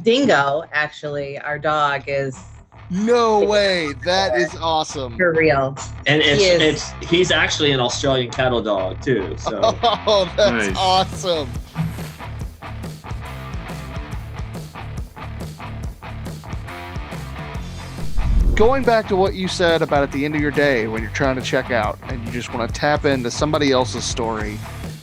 Dingo, actually, our dog, is No way. That is awesome. for real. And he's actually an Australian cattle dog too. So Oh, that's Nice. awesome. Going back to what you said about at the end of your day when you're trying to check out and you just want to tap into somebody else's story,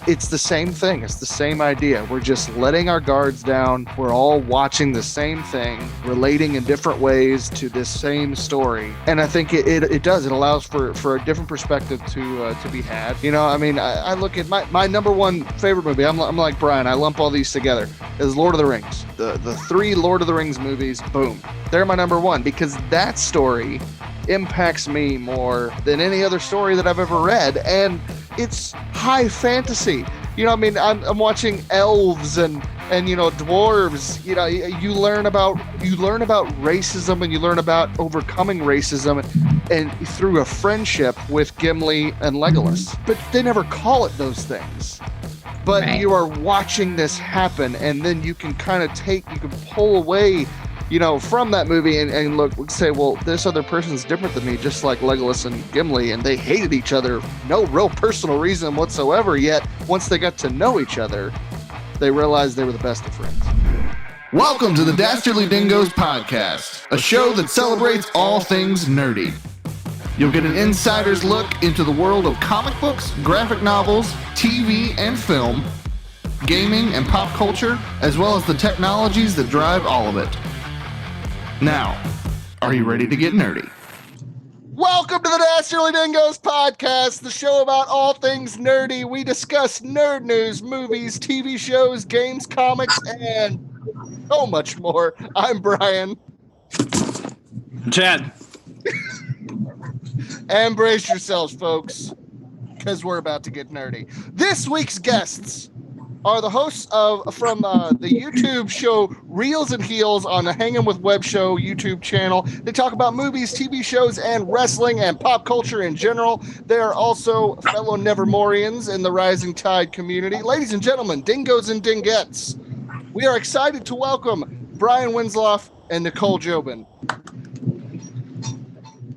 it's the same thing. It's the same idea. We're just letting our guards down. We're all watching the same thing, relating in different ways to this same story. And I think it does. It allows for a different perspective to be had. You know, I mean, I look at my number one favorite movie. I'm like Brian. I lump all these together. Is Lord of the Rings. The 3 Lord of the Rings movies. Boom. They're my number one because that story impacts me more than any other story that I've ever read. And it's high fantasy. You know, I mean, I'm watching elves and you know, dwarves. You know, you learn about racism and you learn about overcoming racism and through a friendship with Gimli and Legolas. But they never call it those things. But Right. you are watching this happen, and then you can kind of you can pull away, you know, from that movie and look, say, well, this other person's different than me, just like Legolas and Gimli, and they hated each other, no real personal reason whatsoever, yet once they got to know each other, they realized they were the best of friends. Welcome to the Dastardly Dingoes Podcast, a show that celebrates all things nerdy. You'll get an insider's look into the world of comic books, graphic novels, TV and film, gaming and pop culture, as well as the technologies that drive all of it. Now, are you ready to get nerdy? Welcome to the Dastardly Dingoes Podcast, the show about all things nerdy. We discuss nerd news, movies, TV shows, games, comics, and so much more. I'm Brian. Chad. And brace yourselves, folks, because we're about to get nerdy. This week's guests are the hosts from the YouTube show Reels and Heels on the Hangin' with Web Show YouTube channel. They talk about movies, TV shows, and wrestling and pop culture in general. They are also fellow Nevermorians in the Rising Tide community. Ladies and gentlemen, Dingoes and Dingettes, we are excited to welcome Brian Wensloff and Nicole Jobin.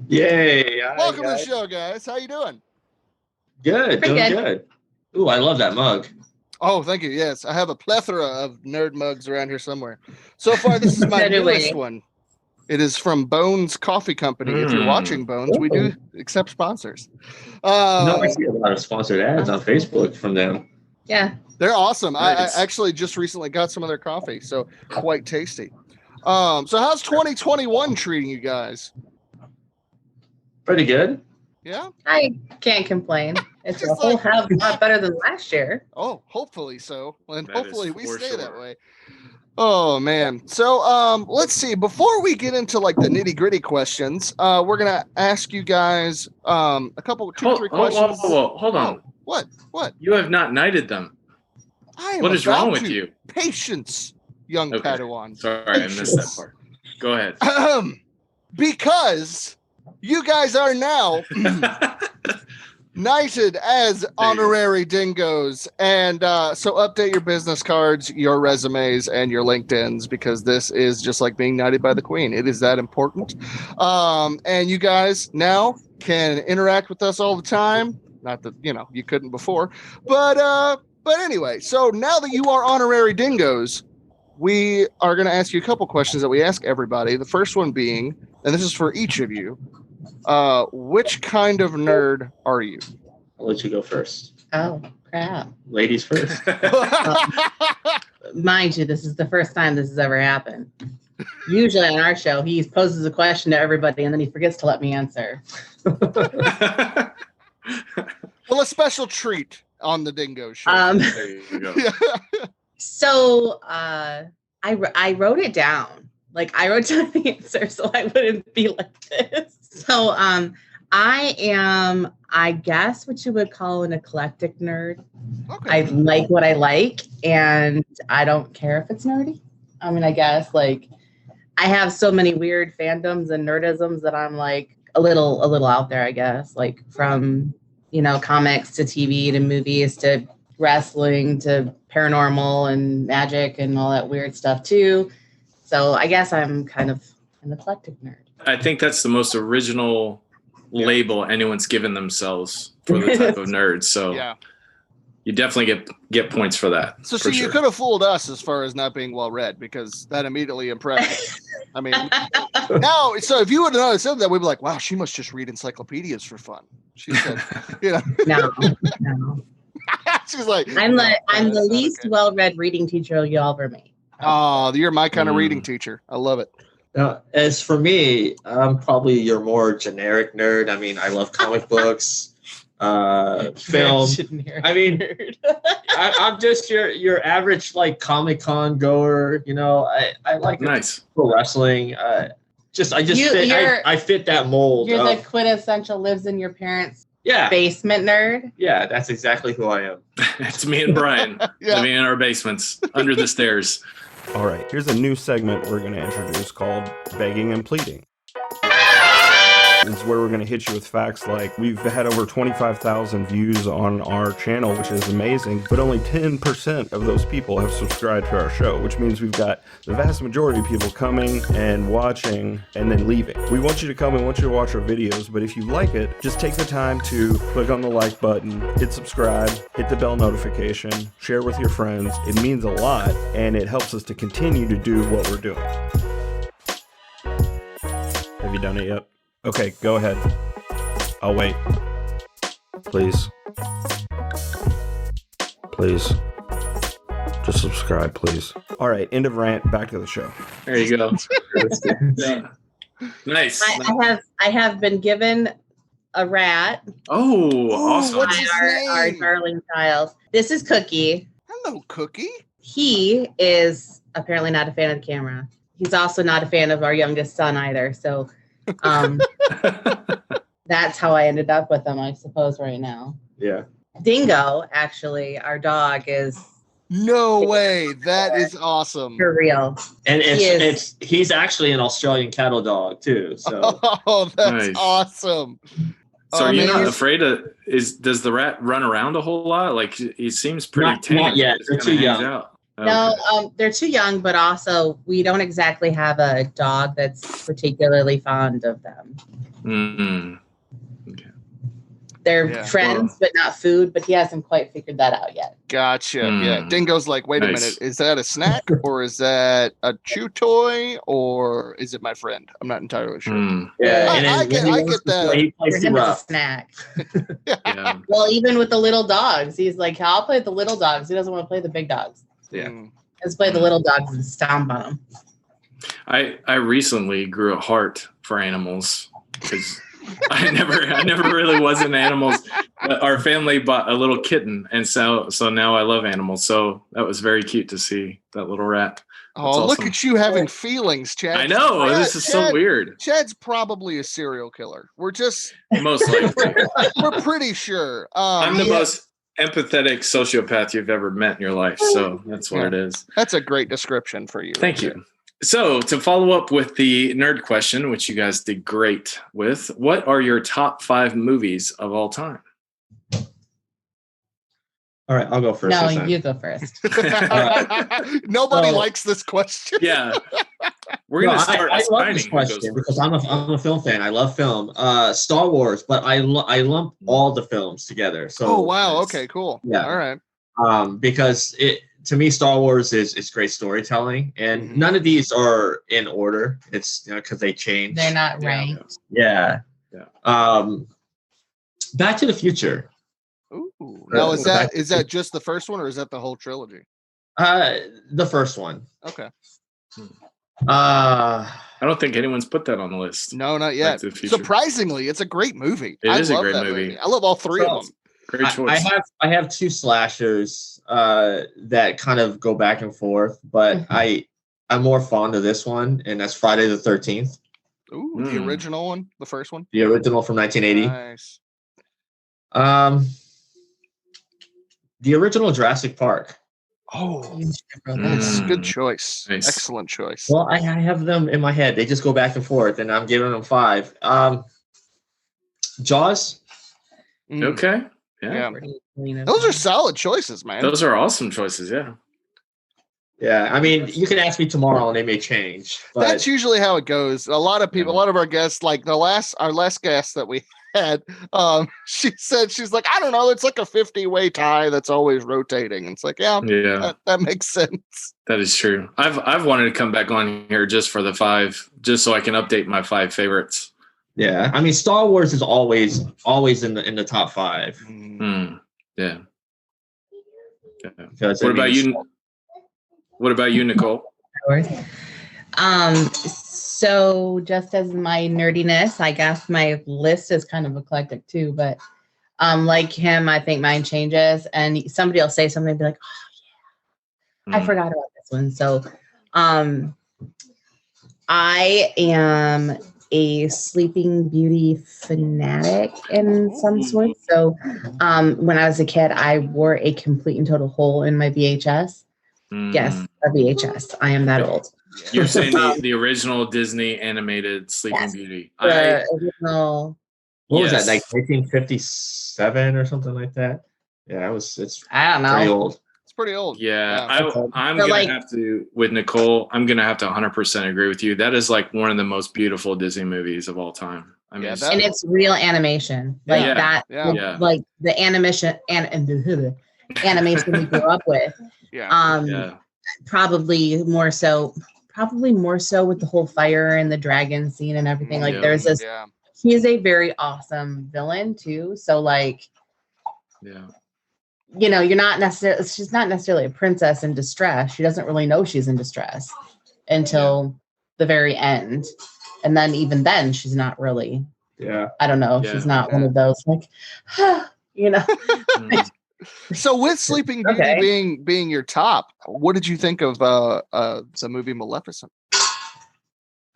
yay! Welcome to the show, guys. How you doing? Good, Pretty doing good. good. Ooh, I love that mug. Oh, thank you. Yes, I have a plethora of nerd mugs around here somewhere. So far, this is my So do we. newest one. It is from Bones Coffee Company. If you're watching Bones, we do accept sponsors. No, I see a lot of sponsored ads on Facebook from them. Yeah. They're awesome. Nice. I actually just recently got some of their coffee, so quite tasty. So how's 2021 treating you guys? Pretty good. Yeah? I can't complain. It's a Just whole like- hell of a lot better than last year. Oh, hopefully so. And That hopefully is we for stay that sure. way. Oh man. So let's see. Before we get into like the nitty-gritty questions, we're gonna ask you guys a couple three questions. Hold on. Oh, what? You have not knighted them. I am What is wrong about with to. you? Patience, young Okay. Padawan. Sorry, I missed that part. Go ahead. Because you guys are now knighted as honorary dingoes. And so update your business cards, your resumes, and your LinkedIns, because this is just like being knighted by the queen. It is that important. And you guys now can interact with us all the time. Not that, you know, you couldn't before. But anyway, so now that you are honorary dingoes, we are going to ask you a couple questions that we ask everybody. The first one being, and this is for each of you, which kind of nerd are you? I'll let you go first. Oh, crap. Ladies first. Mind you, this is the first time this has ever happened. Usually on our show, he poses a question to everybody and then he forgets to let me answer. Well, a special treat on the Dingo Show. There you go. So I wrote it down. Like I wrote down the answer so I wouldn't be like this. So I am, I guess, what you would call an eclectic nerd. Okay. I like what I like, and I don't care if it's nerdy. I mean, I guess like I have so many weird fandoms and nerdisms that I'm like a little out there, I guess, like from, you know, comics to TV to movies to wrestling to paranormal and magic and all that weird stuff too. So I guess I'm kind of an eclectic nerd. I think that's the most original label anyone's given themselves for the type of nerd. So Yeah. you definitely get points for that. So for see, you could have fooled us as far as not being well read, because that immediately impressed us. I mean, now, so if you would have said that, we'd be like, wow, she must just read encyclopedias for fun. She said, you know. No. She's like, I'm the least well-read reading teacher you'll ever meet. Oh, you're my kind of reading teacher. I love it. As for me, I'm probably your more generic nerd. I mean, I love comic books, film. I mean, I'm just your average like Comic-Con goer. You know, I like pro wrestling. I fit that mold. You're the quintessential lives in your parents' basement nerd. Yeah, that's exactly who I am. It's me and Brian living in our basements under the stairs. All right, here's a new segment we're going to introduce called Begging and Pleading. It's where we're going to hit you with facts like we've had over 25,000 views on our channel, which is amazing, but only 10% of those people have subscribed to our show, which means we've got the vast majority of people coming and watching and then leaving. We want you to come and want you to watch our videos, but if you like it, just take the time to click on the like button, hit subscribe, hit the bell notification, share with your friends. It means a lot, and it helps us to continue to do what we're doing. Have you done it yet? Okay, go ahead. I'll wait. Please. Please. Just subscribe, please. All right, end of rant. Back to the show. There you go. Nice. I have been given a rat. Oh, awesome. What's his name? Our darling child. This is Cookie. Hello, Cookie. He is apparently not a fan of the camera. He's also not a fan of our youngest son either. So that's how I ended up with him, I suppose, right now. Yeah. Dingo, actually, our dog, is no way. That is awesome. For real. And he's actually an Australian cattle dog too. So that's awesome. So are you not afraid of does the rat run around a whole lot? Like he seems pretty tame. Not yet. They're too young. Okay. No, they're too young, but also we don't exactly have a dog that's particularly fond of them. Mm-hmm. Okay. They're friends, but not food, but he hasn't quite figured that out yet. Gotcha. Yeah. Dingo's like, wait a minute. Is that a snack or is that a chew toy or is it my friend? I'm not entirely sure. Yeah. I get that. He plays For him, it's a snack. Yeah. Well, even with the little dogs, he's like, I'll play with the little dogs. He doesn't want to play the big dogs. Yeah. Let's play the little dogs and stomp on them. I recently grew a heart for animals because I never really was into animals. But our family bought a little kitten, and so now I love animals. So that was very cute to see that little rat. That's awesome. Look at you having feelings, Chad. I know. This is so weird. Chad's probably a serial killer. We're just most likely. We're pretty sure. I'm the most empathetic sociopath you've ever met in your life. So that's what it is. That's a great description for you. Thank you. So to follow up with the nerd question, which you guys did great with, what are your top 5 movies of all time? All right, I'll go first. No, you go first. Nobody likes this question. Yeah. We're going to start I love assigning this question because I'm a film fan. I love film. Star Wars, but I lump all the films together. So oh, wow. Okay, cool. Yeah. All right. Because to me, Star Wars is great storytelling, and none of these are in order. It's because they change. They're not ranked. Yeah. Back to the Future. Ooh. Now is that just the first one or is that the whole trilogy? The first one. Okay. I don't think anyone's put that on the list. No, not yet. Surprisingly, it's a great movie. It is a great movie. I love all 3 of them. Great choice. I have 2 slashers that kind of go back and forth, but I'm more fond of this one, and that's Friday the 13th. Ooh, the original one, the first one. The original from 1980. Nice. The original Jurassic Park. Oh, that's a good choice. Nice. Excellent choice. Well, I have them in my head. They just go back and forth, and I'm giving them 5. Jaws. Okay. Yeah. Those are solid choices, man. Those are awesome choices. Yeah. Yeah, I mean, you can ask me tomorrow and they may change. But That's usually how it goes. A lot of people, a lot of our guests, like our last guest that we had, she said, she's like, I don't know, it's like a 50-way tie that's always rotating. It's like, yeah. That makes sense. That is true. I've wanted to come back on here just for the 5, just so I can update my 5 favorites. Yeah, I mean, Star Wars is always in the top 5. Yeah. Because, What about you? What about you, Nicole? So just as my nerdiness, I guess my list is kind of eclectic too, but like him, I think mine changes, and somebody will say something and be like, oh yeah, I forgot about this one. So I am a Sleeping Beauty fanatic in some sort. So when I was a kid, I wore a complete and total hole in my VHS. Yes, a VHS. I am that old. You're saying the original Disney animated Sleeping Beauty. The original. What was that, like 1957 or something like that? Yeah, it's I don't know. pretty old. It's pretty old. Yeah, I'm going to have to, with Nicole, I'm going to have to 100% agree with you. That is like one of the most beautiful Disney movies of all time. I mean, and it's real animation. Like that. Yeah. Like the animation and the animation we grew up with. Probably more so with the whole fire and the dragon scene and everything. Like there's this he is a very awesome villain too. So like you know, she's not necessarily a princess in distress. She doesn't really know she's in distress until the very end. And then even then she's not really. I don't know. She's not one of those like you know. So with Sleeping Beauty being your top, what did you think of the movie Maleficent?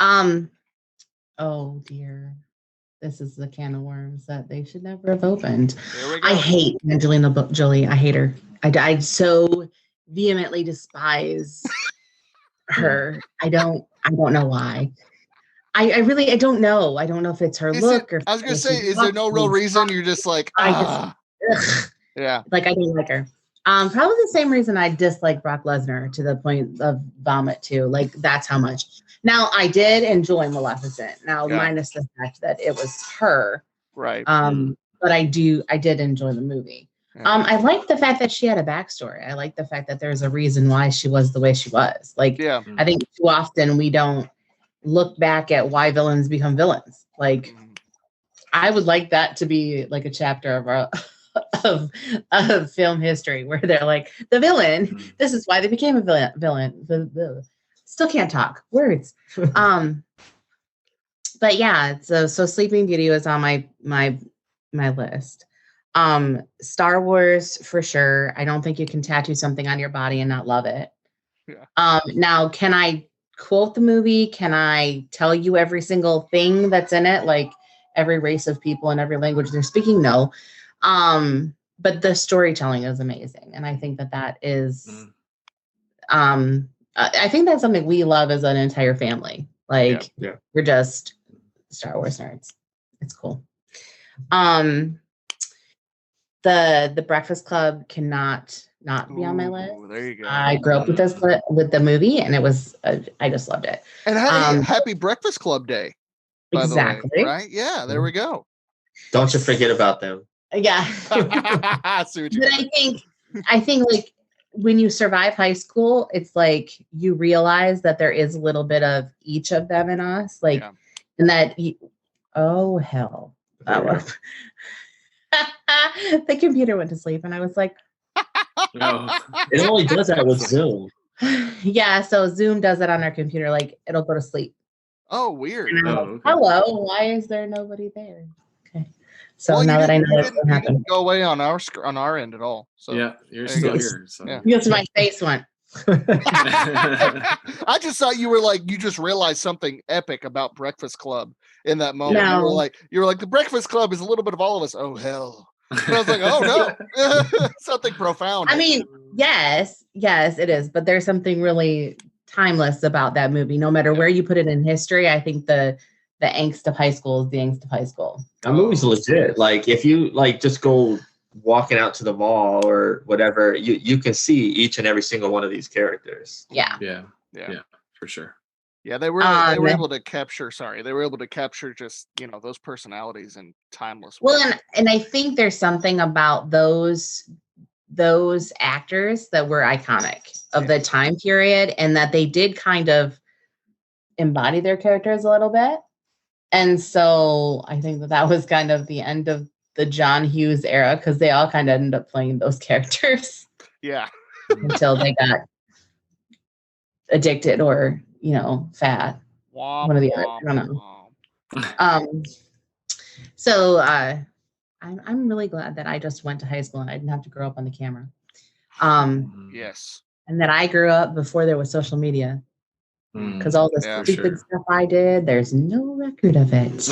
Oh dear. This is the can of worms that they should never have opened. I hate Angelina Jolie. I hate her. I so vehemently despise her. I don't know why. I really don't know. I don't know if it's her look or. I was gonna say, is there no real reason? You're just like, yeah. Like I don't like her. Probably the same reason I dislike Brock Lesnar to the point of vomit too. Like that's how much. Now I did enjoy Maleficent. Now minus the fact that it was her. Right. But I did enjoy the movie. I like the fact that she had a backstory. I like the fact that there's a reason why she was the way she was. Like I think too often we don't look back at why villains become villains. Like I would like that to be like a chapter of our of film history where they're like the villain. This is why they became a villain. Still can't talk words. But yeah, so Sleeping Beauty was on my list. Star Wars for sure. I don't think you can tattoo something on your body and not love it. Now, can I quote the movie? Can I tell you every single thing that's in it? Like every race of people and every language they're speaking? No. But the storytelling is amazing. And I think that is, I think that's something we love as an entire family. Like we're just Star Wars nerds. It's cool. The Breakfast Club cannot not be on my list. There you go. I grew up with the movie, and it was I just loved it. And happy Breakfast Club Day. Exactly. Way, right? Yeah, there we go. Don't you forget about them. Yeah. But I think like when you survive high school, it's like you realize that there is a little bit of each of them in us. Like, and that, oh, hell. The computer went to sleep, and I was like, it only does that with Zoom. Yeah, so Zoom does it on our computer. Like, it'll go to sleep. Oh, weird. Hello, why is there nobody there? Okay. So now that I know what's going to happen. Didn't go away on our end at all. So yeah, you're still here. So. Yeah. Because my face went. I just thought you just realized something epic about Breakfast Club in that moment. No. You were like, the Breakfast Club is a little bit of all of us. Oh hell. And I was like, oh no. Something profound. I mean, yes, it is. But there's something really timeless about that movie. No matter where you put it in history, I think the angst of high school is the angst of high school. That movie's legit. Like if you just go walking out to the mall or whatever, you can see each and every single one of these characters. Yeah. Yeah, for sure. Yeah, they were able to capture. Sorry, they were able to capture just those personalities in timeless ways. Well, and I think there's something about those actors that were iconic of the time period, and that they did kind of embody their characters a little bit. And so I think that was kind of the end of the John Hughes era, because they all kind of ended up playing those characters. Yeah. Until they got addicted or fat. One of the other. I don't know. So I'm really glad that I just went to high school and I didn't have to grow up on the camera. Yes. And that I grew up before there was social media. Because all the stupid stuff I did, there's no record of it.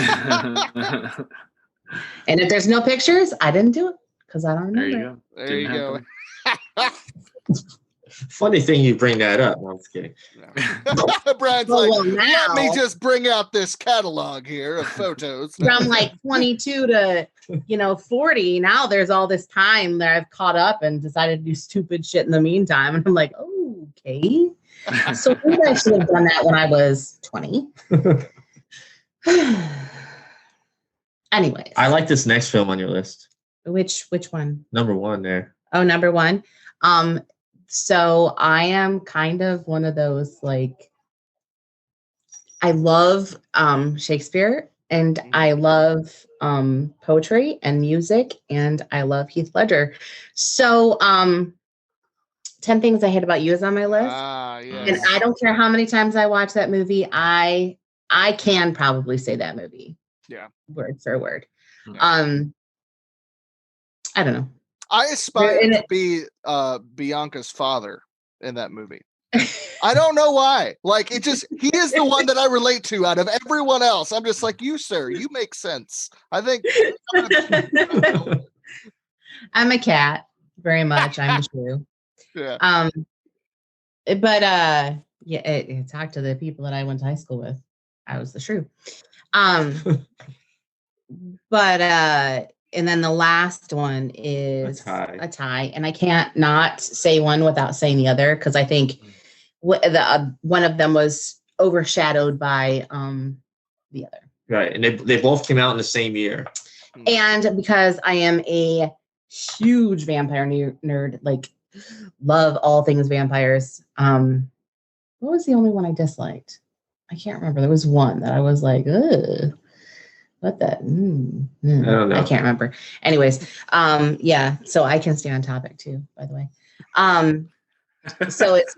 And if there's no pictures, I didn't do it because I don't remember. There you go. Funny thing you bring that up. No, I'm just kidding. Brian's let me just bring out this catalog here of photos. From like 22 to 40. Now there's all this time that I've caught up and decided to do stupid shit in the meantime. And I'm like, oh, okay. So maybe I should have done that when I was 20. Anyways. I like this next film on your list. Which one? Number 1 there. Oh, number 1. So I am kind of one of those, like, I love Shakespeare, and I love poetry and music, and I love Heath Ledger. So 10 Things I Hate About You is on my list. Yes. And I don't care how many times I watch that movie, I can probably say that movie. Yeah. Word for word. Yeah. I don't know. I aspire to be Bianca's father in that movie. I don't know why. Like, he is the one that I relate to out of everyone else. I'm just like, you, sir, you make sense. I think I'm a cat, very much. I'm a shrew. Yeah. But talk to the people that I went to high school with. I was the shrew. But and then the last one is a tie. And I can't not say one without saying the other, because I think one of them was overshadowed by the other. Right. And they both came out in the same year. And because I am a huge vampire nerd, like, love all things vampires. What was the only one I disliked? I can't remember. There was one that I was like, ugh. What the? I don't know. I can't remember. Anyways, so I can stay on topic too, by the way. So it's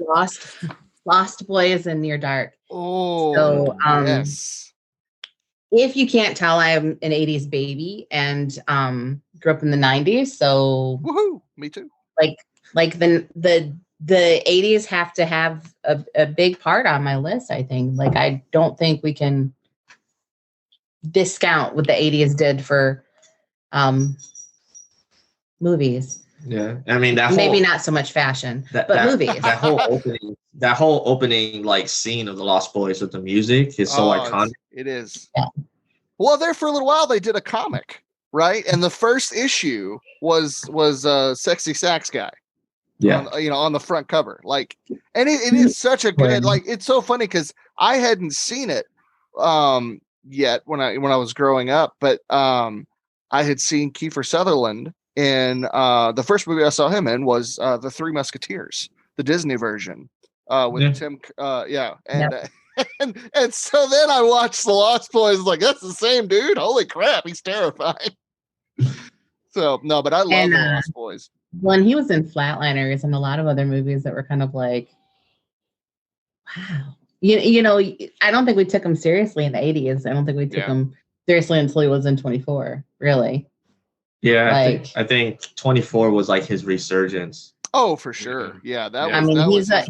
Lost Boys and Near Dark. Oh, so, yes. If you can't tell, I'm an 80s baby and grew up in the 90s. So woohoo, me too. Like the 80s have to have a big part on my list, I think. Like, I don't think we can discount what the 80s did for movies. Yeah, I mean maybe not so much fashion, but movies. That whole opening like scene of the Lost Boys with the music is so iconic. It is. Yeah. Well, there for a little while they did a comic, right? And the first issue was Sexy Sax Guy. Yeah, on the front cover, like, and it is such a good, like, it's so funny because I hadn't seen it yet when I was growing up, but I had seen Kiefer Sutherland in the first movie I saw him in was The Three Musketeers, the Disney version with Tim, and so then I watched The Lost Boys, like, that's the same dude. Holy crap, he's terrifying. So no, but I love The Lost Boys. When he was in Flatliners and a lot of other movies that were kind of like, wow. I don't think we took him seriously in the 80s. I don't think we took him seriously until he was in 24, really. Yeah, I think 24 was like his resurgence. Oh, for sure. Yeah, he was a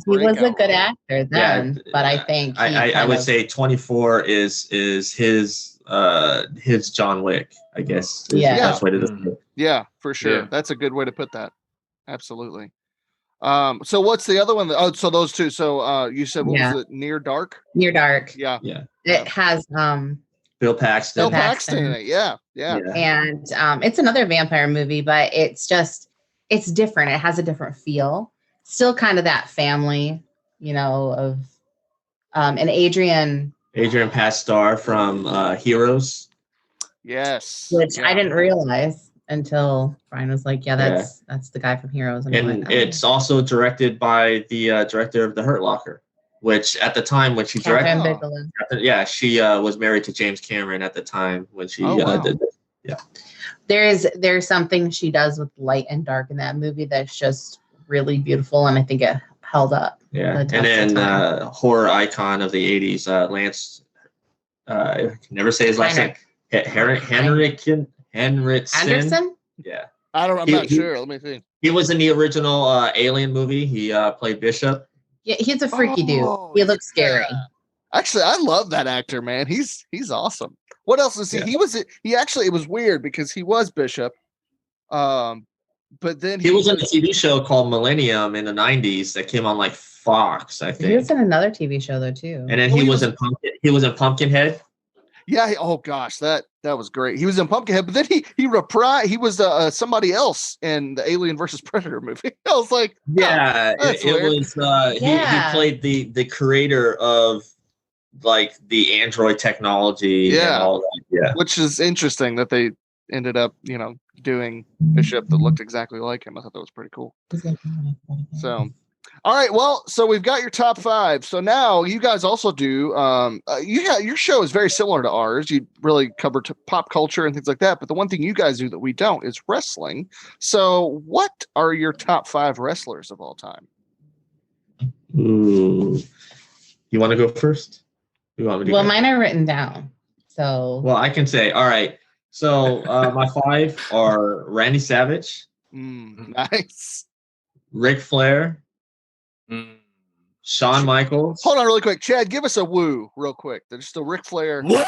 good actor then, but I think I would say 24 is his John Wick, I guess. Yeah. The best way to describe it. Yeah, for sure. Yeah. That's a good way to put that. Absolutely. So what's the other one? Oh, so those two. So you said what was it? Near Dark? Near Dark. Yeah. It has Bill Paxton. Bill Paxton. Yeah. And it's another vampire movie, but it's different. It has a different feel. Still kind of that family, of and Adrian Pastar from Heroes. Yes. Which I didn't realize until Brian was like, that's the guy from Heroes. And it's also directed by the director of The Hurt Locker, which at the time when she directed, she was married to James Cameron at the time when she did this. Yeah. There's something she does with light and dark in that movie that's just really beautiful, and I think it held up. Yeah. And then horror icon of the 80s, Lance, I can never say his last name. Henriksen? Yeah. I'm not sure. Let me see. He was in the original Alien movie. He played Bishop. Yeah, he's a freaky dude. He looks scary. Actually, I love that actor, man. He's awesome. What else is he? Yeah. It was weird because he was Bishop. But then he was in a TV show called Millennium in the 90s that came on like Fox, I think. He was in another TV show though too. And then he was in Pumpkinhead. Yeah, oh gosh, that was great. He was in Pumpkinhead, but then he reprised. He was somebody else in the Alien versus Predator movie. I was like, it was he played the creator of like the android technology and all that. Yeah, which is interesting that they ended up doing Bishop that looked exactly like him. I thought that was pretty cool. So. All right, well, so we've got your top 5. So now you guys also do. Your show is very similar to ours. You really cover pop culture and things like that. But the one thing you guys do that we don't is wrestling. So, what are your top 5 wrestlers of all time? Ooh. You want to go first? Mine are written down. So. Well, I can say. All right. So my 5 are Randy Savage. Nice. Ric Flair. Shawn Michaels. Hold on really quick. Chad, give us a woo real quick. Just a Ric Flair. Whoa!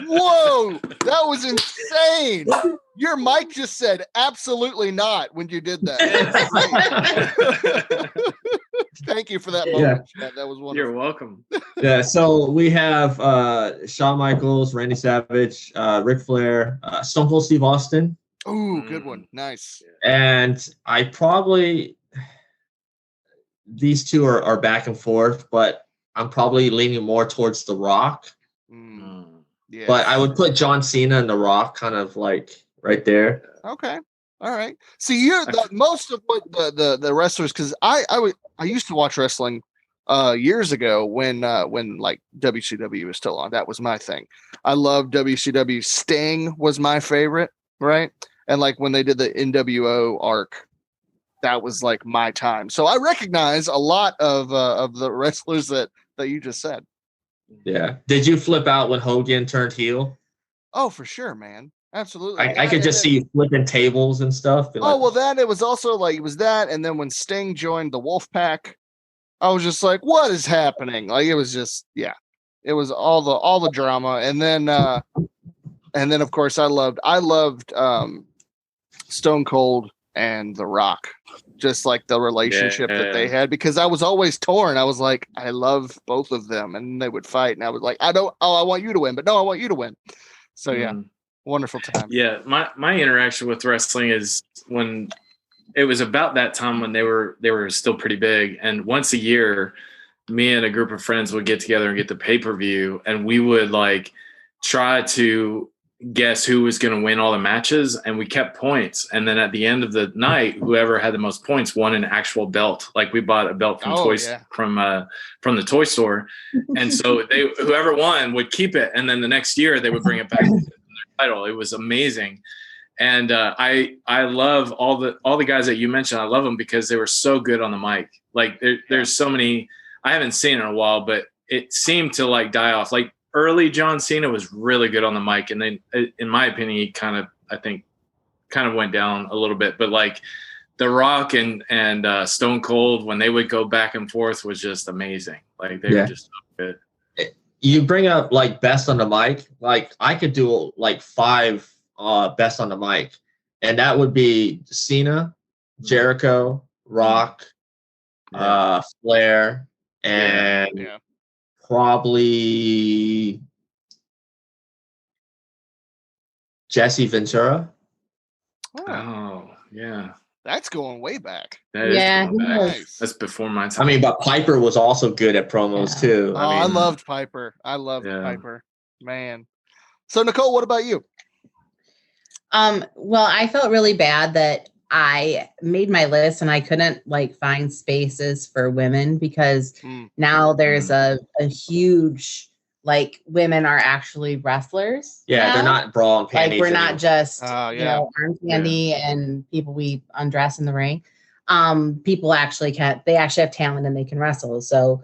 Whoa! That was insane. Your mic just said absolutely not when you did that. Thank you for that moment, Chad. That was wonderful. You're welcome. Yeah, so we have Shawn Michaels, Randy Savage, Ric Flair, Stone Cold Steve Austin. Ooh, good one. Nice. And I probably... These two are back and forth, but I'm probably leaning more towards The Rock. Yeah. But I would put John Cena and The Rock kind of like right there. Okay. All right. See, you're most of what the wrestlers, because I used to watch wrestling years ago when like WCW was still on. That was my thing. I loved WCW. Sting was my favorite, right? And like when they did the NWO arc, that was like my time. So I recognize a lot of the wrestlers that you just said. Yeah. Did you flip out when Hogan turned heel? Oh, for sure, man. Absolutely. I could just see you flipping tables and stuff. Well, then it was also like it was that, and then when Sting joined the Wolfpack, I was just like, what is happening? Like it was just it was all the drama, and then of course I loved Stone Cold and The Rock, just like the relationship that they had, because I was always torn. I was like, I love both of them, and they would fight, and I was like, I want you to win, but no, I want you to win. So wonderful time. Yeah, my interaction with wrestling is when it was about that time when they were still pretty big, and once a year, me and a group of friends would get together and get the pay-per-view, and we would like try to guess who was going to win all the matches, and we kept points, and then at the end of the night, whoever had the most points won an actual belt. Like we bought a belt from from the toy store, and so whoever won would keep it, and then the next year they would bring it back to their title. It was amazing. And I love all the guys that you mentioned. I love them because they were so good on the mic. Like there's so many I haven't seen in a while, but it seemed to like die off. Like early John Cena was really good on the mic, and then in my opinion, he kind of went down a little bit. But like The Rock and Stone Cold, when they would go back and forth, was just amazing. Like they were just so good. You bring up like best on the mic. Like I could do like 5 best on the mic, and that would be Cena, Jericho, Rock, Flair, and probably Jesse Ventura. Oh, yeah. That's going way back. That is going back. Nice. That's before my time. I mean, but Piper was also good at promos too. Oh, I loved Piper. Piper. Man. So Nicole, what about you? Well, I felt really bad that I made my list and I couldn't like find spaces for women because now there's a huge like women are actually wrestlers. Yeah, now. They're not bra and panties. Like we're not just arm candy and people we undress in the ring. People actually have talent and they can wrestle. So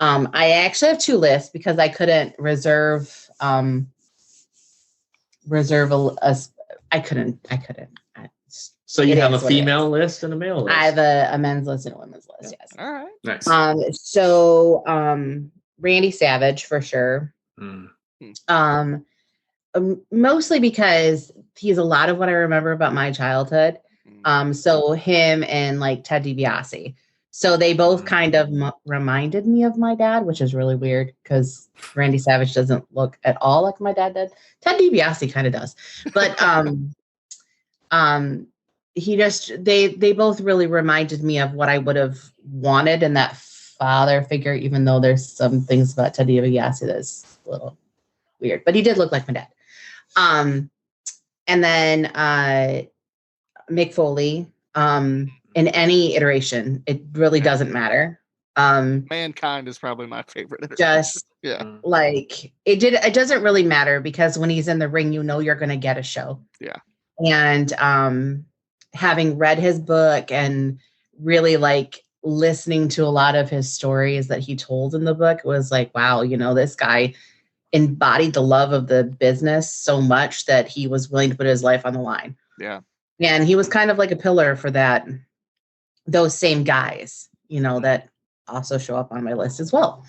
I actually have 2 lists because I couldn't reserve I couldn't. So you have a female list and a male list? I have a men's list and a women's list, yes. All right. Nice. So Randy Savage for sure. Mostly because he's a lot of what I remember about my childhood. So him and like Ted DiBiase. So they both kind of reminded me of my dad, which is really weird because Randy Savage doesn't look at all like my dad did. Ted DiBiase kind of does, but they both really reminded me of what I would have wanted in that father figure. Even though there's some things about Ted DiBiase that's a little weird, but he did look like my dad. And then Mick Foley. In any iteration, it really doesn't matter. Mankind is probably my favorite iteration. Just like it doesn't really matter because when he's in the ring, you know you're going to get a show. Yeah. And having read his book and really like listening to a lot of his stories that he told in the book was like, wow, this guy embodied the love of the business so much that he was willing to put his life on the line. Yeah. And he was kind of like a pillar for those same guys, that also show up on my list as well.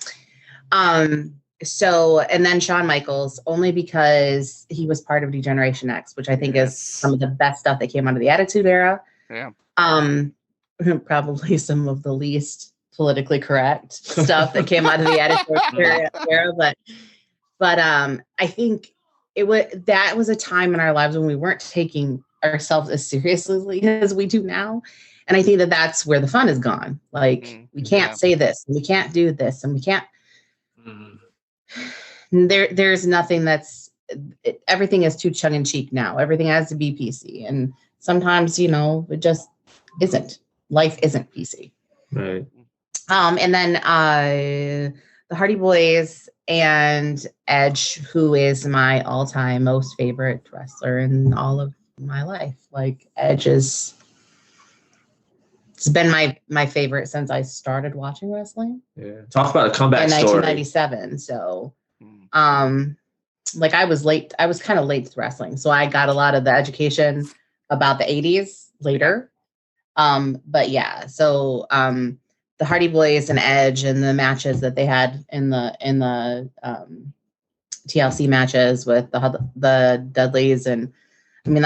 So, and then Shawn Michaels, only because he was part of Degeneration X, which I think is some of the best stuff that came out of the Attitude Era. Yeah. Probably some of the least politically correct stuff that came out of the Attitude Era, but I think that was a time in our lives when we weren't taking ourselves as seriously as we do now. And I think that's where the fun is gone. Like we can't say this, and we can't do this, and we can't. There's nothing everything is too tongue in cheek now. Everything has to be PC, and sometimes it just isn't. Life isn't PC. Right. And then the Hardy Boys and Edge, who is my all-time most favorite wrestler in all of my life. Like Edge it's been my favorite since I started watching wrestling. Yeah. Talk about a comeback in story. 1997. So like I was kind of late to wrestling. So I got a lot of the education about the 80s later. But yeah, so the Hardy Boys and Edge and the matches that they had in the TLC matches with the Dudleys, and I mean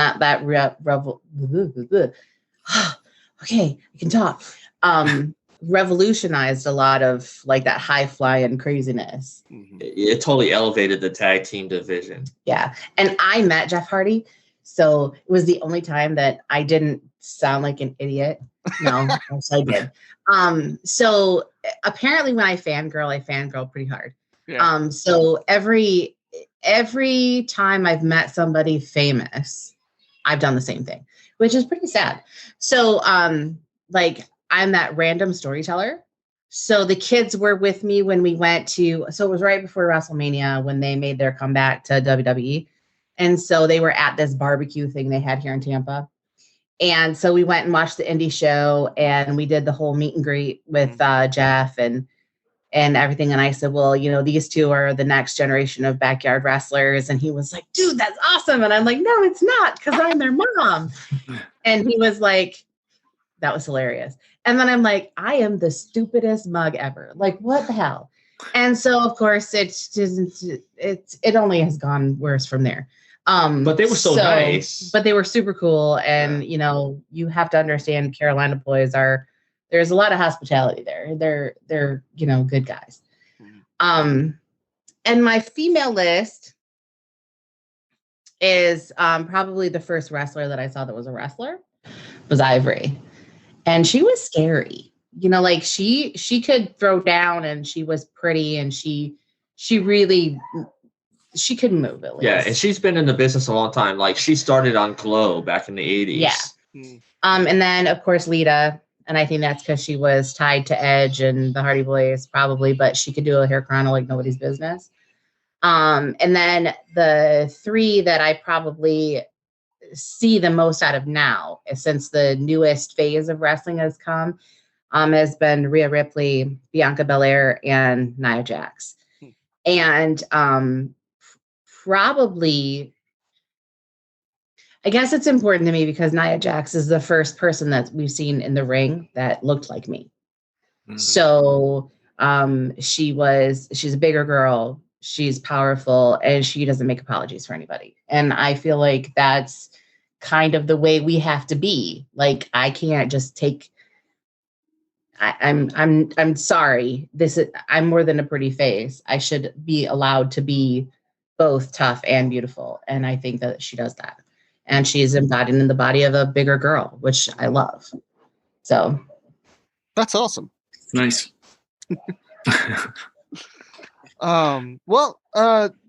okay, I can talk. Revolutionized a lot of like that high flying craziness. It totally elevated the tag team division. Yeah, and I met Jeff Hardy, so it was the only time that I didn't sound like an idiot. No, yes, I did. So apparently when I fangirl pretty hard. Yeah. So every time I've met somebody famous, I've done the same thing, which is pretty sad. So like I'm that random storyteller. So the kids were with me when we went so it was right before WrestleMania when they made their comeback to WWE. And so they were at this barbecue thing they had here in Tampa. And so we went and watched the indie show and we did the whole meet and greet with Jeff and everything. And I said, well, these two are the next generation of backyard wrestlers. And he was like, dude, that's awesome. And I'm like, no, it's not, because I'm their mom. And he was like, that was hilarious. And then I'm like, I am the stupidest mug ever. Like, what the hell? And so, of course, it only has gone worse from there. But they were so nice. But they were super cool. And, you have to understand Carolina boys there's a lot of hospitality there. They're good guys. And my female list is probably the first wrestler that I saw that was a wrestler was Ivory. And she was scary. You know, like she could throw down and she was pretty and she could move at least. Yeah, and she's been in the business a long time. Like she started on Glow back in the 80s. Yeah. And then of course Lita, and I think that's because she was tied to Edge and the Hardy Boys probably, but she could do a hair chrono like nobody's business. And then the three that I probably see the most out of now, since the newest phase of wrestling has come, has been Rhea Ripley, Bianca Belair, and Nia Jax. And probably, I guess it's important to me because Nia Jax is the first person that we've seen in the ring that looked like me. Mm-hmm. So she's a bigger girl. She's powerful and she doesn't make apologies for anybody. And I feel like that's kind of the way we have to be. Like, I can't just take, I'm sorry. I'm more than a pretty face. I should be allowed to be both tough and beautiful. And I think that she does that. And she's embodied in the body of a bigger girl, which I love. So. That's awesome. Nice. Well,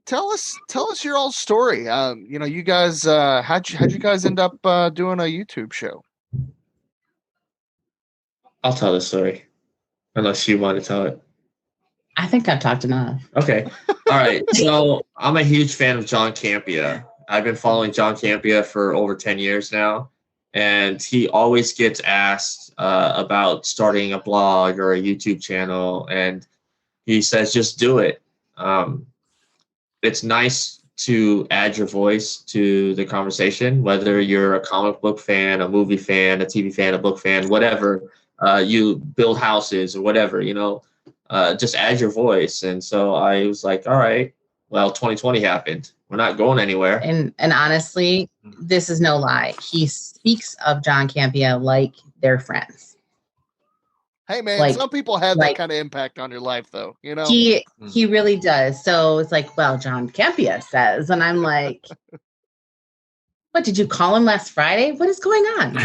tell us your all story. You guys, how'd you guys end up doing a YouTube show? I'll tell the story, unless you want to tell it. I think I've talked enough. Okay. All right. So I'm a huge fan of John Campea. I've been following John Campea for over 10 years now, and he always gets asked about starting a blog or a YouTube channel, and he says, just do it. It's nice to add your voice to the conversation, whether you're a comic book fan, a movie fan, a TV fan, a book fan, whatever. You build houses or whatever, just add your voice. And so I was like, all right, well, 2020 happened. We're not going anywhere. And honestly, this is no lie. He speaks of John Campea like they're friends. Hey man, some people have that kind of impact on your life though, He really does. So it's like, well, John Campea says, and I'm like, what, did you call him last Friday? What is going on?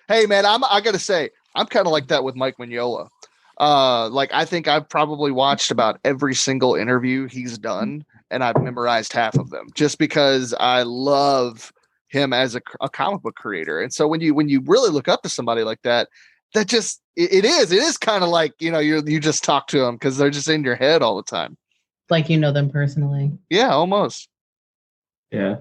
Hey man, I gotta say, I'm kind of like that with Mike Mignola. I think I've probably watched about every single interview he's done, and I've memorized half of them just because I love him as a comic book creator. And so when you really look up to somebody like that, that just it is kind of like you just talk to them because they're just in your head all the time, like you know them personally. Yeah, almost. Yeah.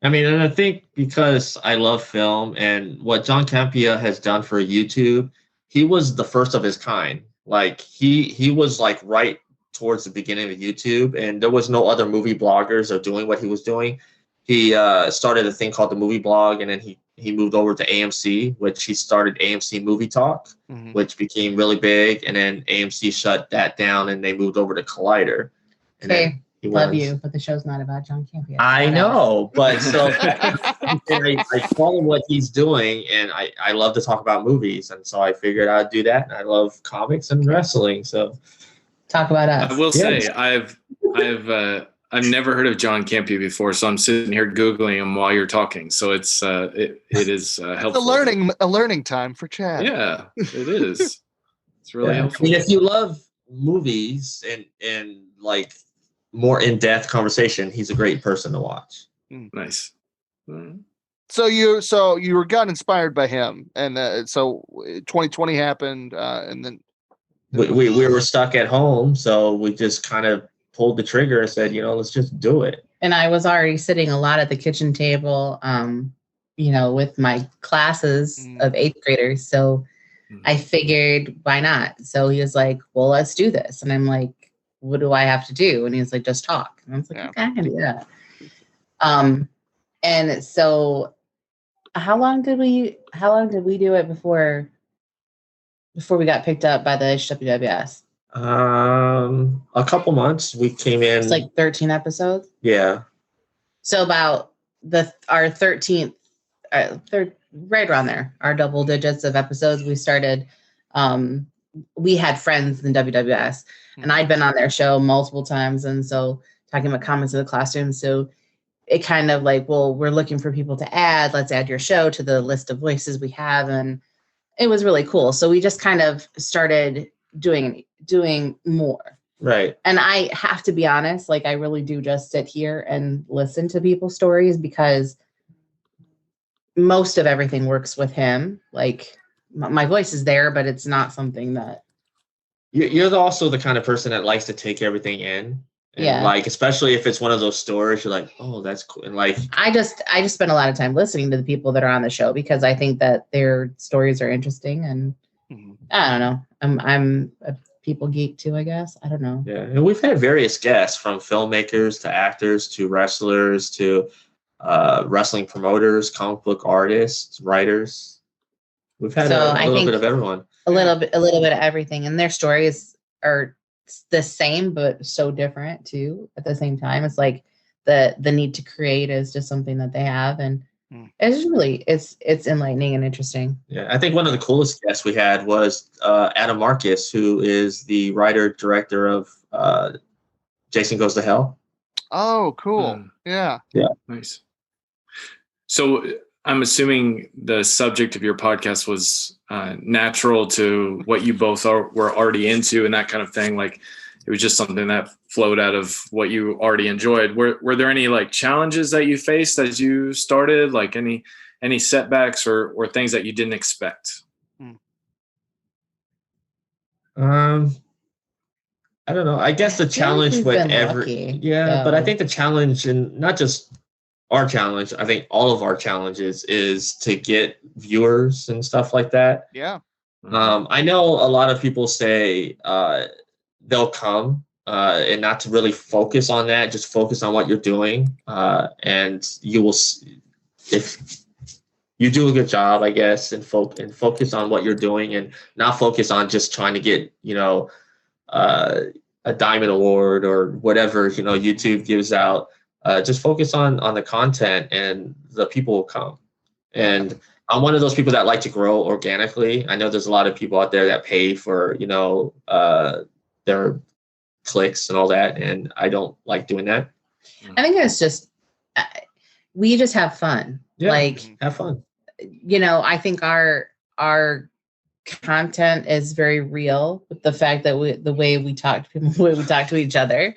I mean, and I think because I love film and what John Campea has done for YouTube, he was the first of his kind. Like he was like right towards the beginning of YouTube, and there was no other movie bloggers or doing what he was doing. He started a thing called the Movie Blog, and then he moved over to AMC, which he started AMC Movie Talk, which became really big, and then AMC shut that down, and they moved over to Collider. And hey, love you, but the show's not about John Campea. I know, but so I follow what he's doing, and I love to talk about movies, and so I figured I'd do that. And I love comics and wrestling, so talk about us. I will say I've never heard of John Campea before, so I'm sitting here Googling him while you're talking. So it is helpful. It's a learning time for Chad. Yeah, it is. It's really helpful. I mean, if you love movies and like more in-depth conversation, he's a great person to watch. Nice. So you got inspired by him, and so 2020 happened, and then we were stuck at home, so we just kind of pulled the trigger and said, let's just do it. And I was already sitting a lot at the kitchen table, with my classes of 8th graders. So I figured, why not? So he was like, well, let's do this. And I'm like, what do I have to do? And he was like, just talk. And I was like, okay, I can do that. And so how long did we do it before we got picked up by the HWWS? A couple months. We came in. It's like 13 episodes. Yeah. So about our 13th, right around there, our double digits of episodes. We started. We had friends in WWS, and I'd been on their show multiple times, and so talking about comments in the classroom. So it kind of like, well, we're looking for people to add. Let's add your show to the list of voices we have. And it was really cool. So we just kind of started doing more. Right. And I have to be honest, like I really do just sit here and listen to people's stories because most of everything works with him. Like my voice is there, but it's not something that. You're also the kind of person that likes to take everything in. And like, especially if it's one of those stories, you're like, oh, that's cool. And like, I just spend a lot of time listening to the people that are on the show because I think that their stories are interesting. And I don't know, I'm a people geek too, I guess. I don't know. Yeah. And we've had various guests from filmmakers to actors to wrestlers to wrestling promoters, comic book artists, writers. We've had a little bit of everyone. A little bit of everything. And their stories are the same, but so different too at the same time. It's like the need to create is just something that they have. And it's really, it's enlightening and interesting. Yeah. I think one of the coolest guests we had was Adam Marcus, who is the writer, director of Jason Goes to Hell. Oh, cool. Yeah. Nice. So I'm assuming the subject of your podcast was natural to what you both were already into and that kind of thing. Like it was just something that flowed out of what you already enjoyed. Were there any like challenges that you faced as you started? Like any setbacks or things that you didn't expect? I don't know. I guess the challenge with but I think the challenge, and not just our challenge, I think all of our challenges is to get viewers and stuff like that. Yeah. I know a lot of people say they'll come and not to really focus on that, just focus on what you're doing. And you will, if you do a good job, I guess, and focus on what you're doing and not focus on just trying to get, a Diamond Award or whatever, YouTube gives out. Just focus on the content and the people will come. And I'm one of those people that like to grow organically. I know there's a lot of people out there that pay for, their clicks and all that. And I don't like doing that. I think it's just, we just have fun. Yeah, like have fun. I think our content is very real with the fact that the way we talk to people, the way we talk to each other.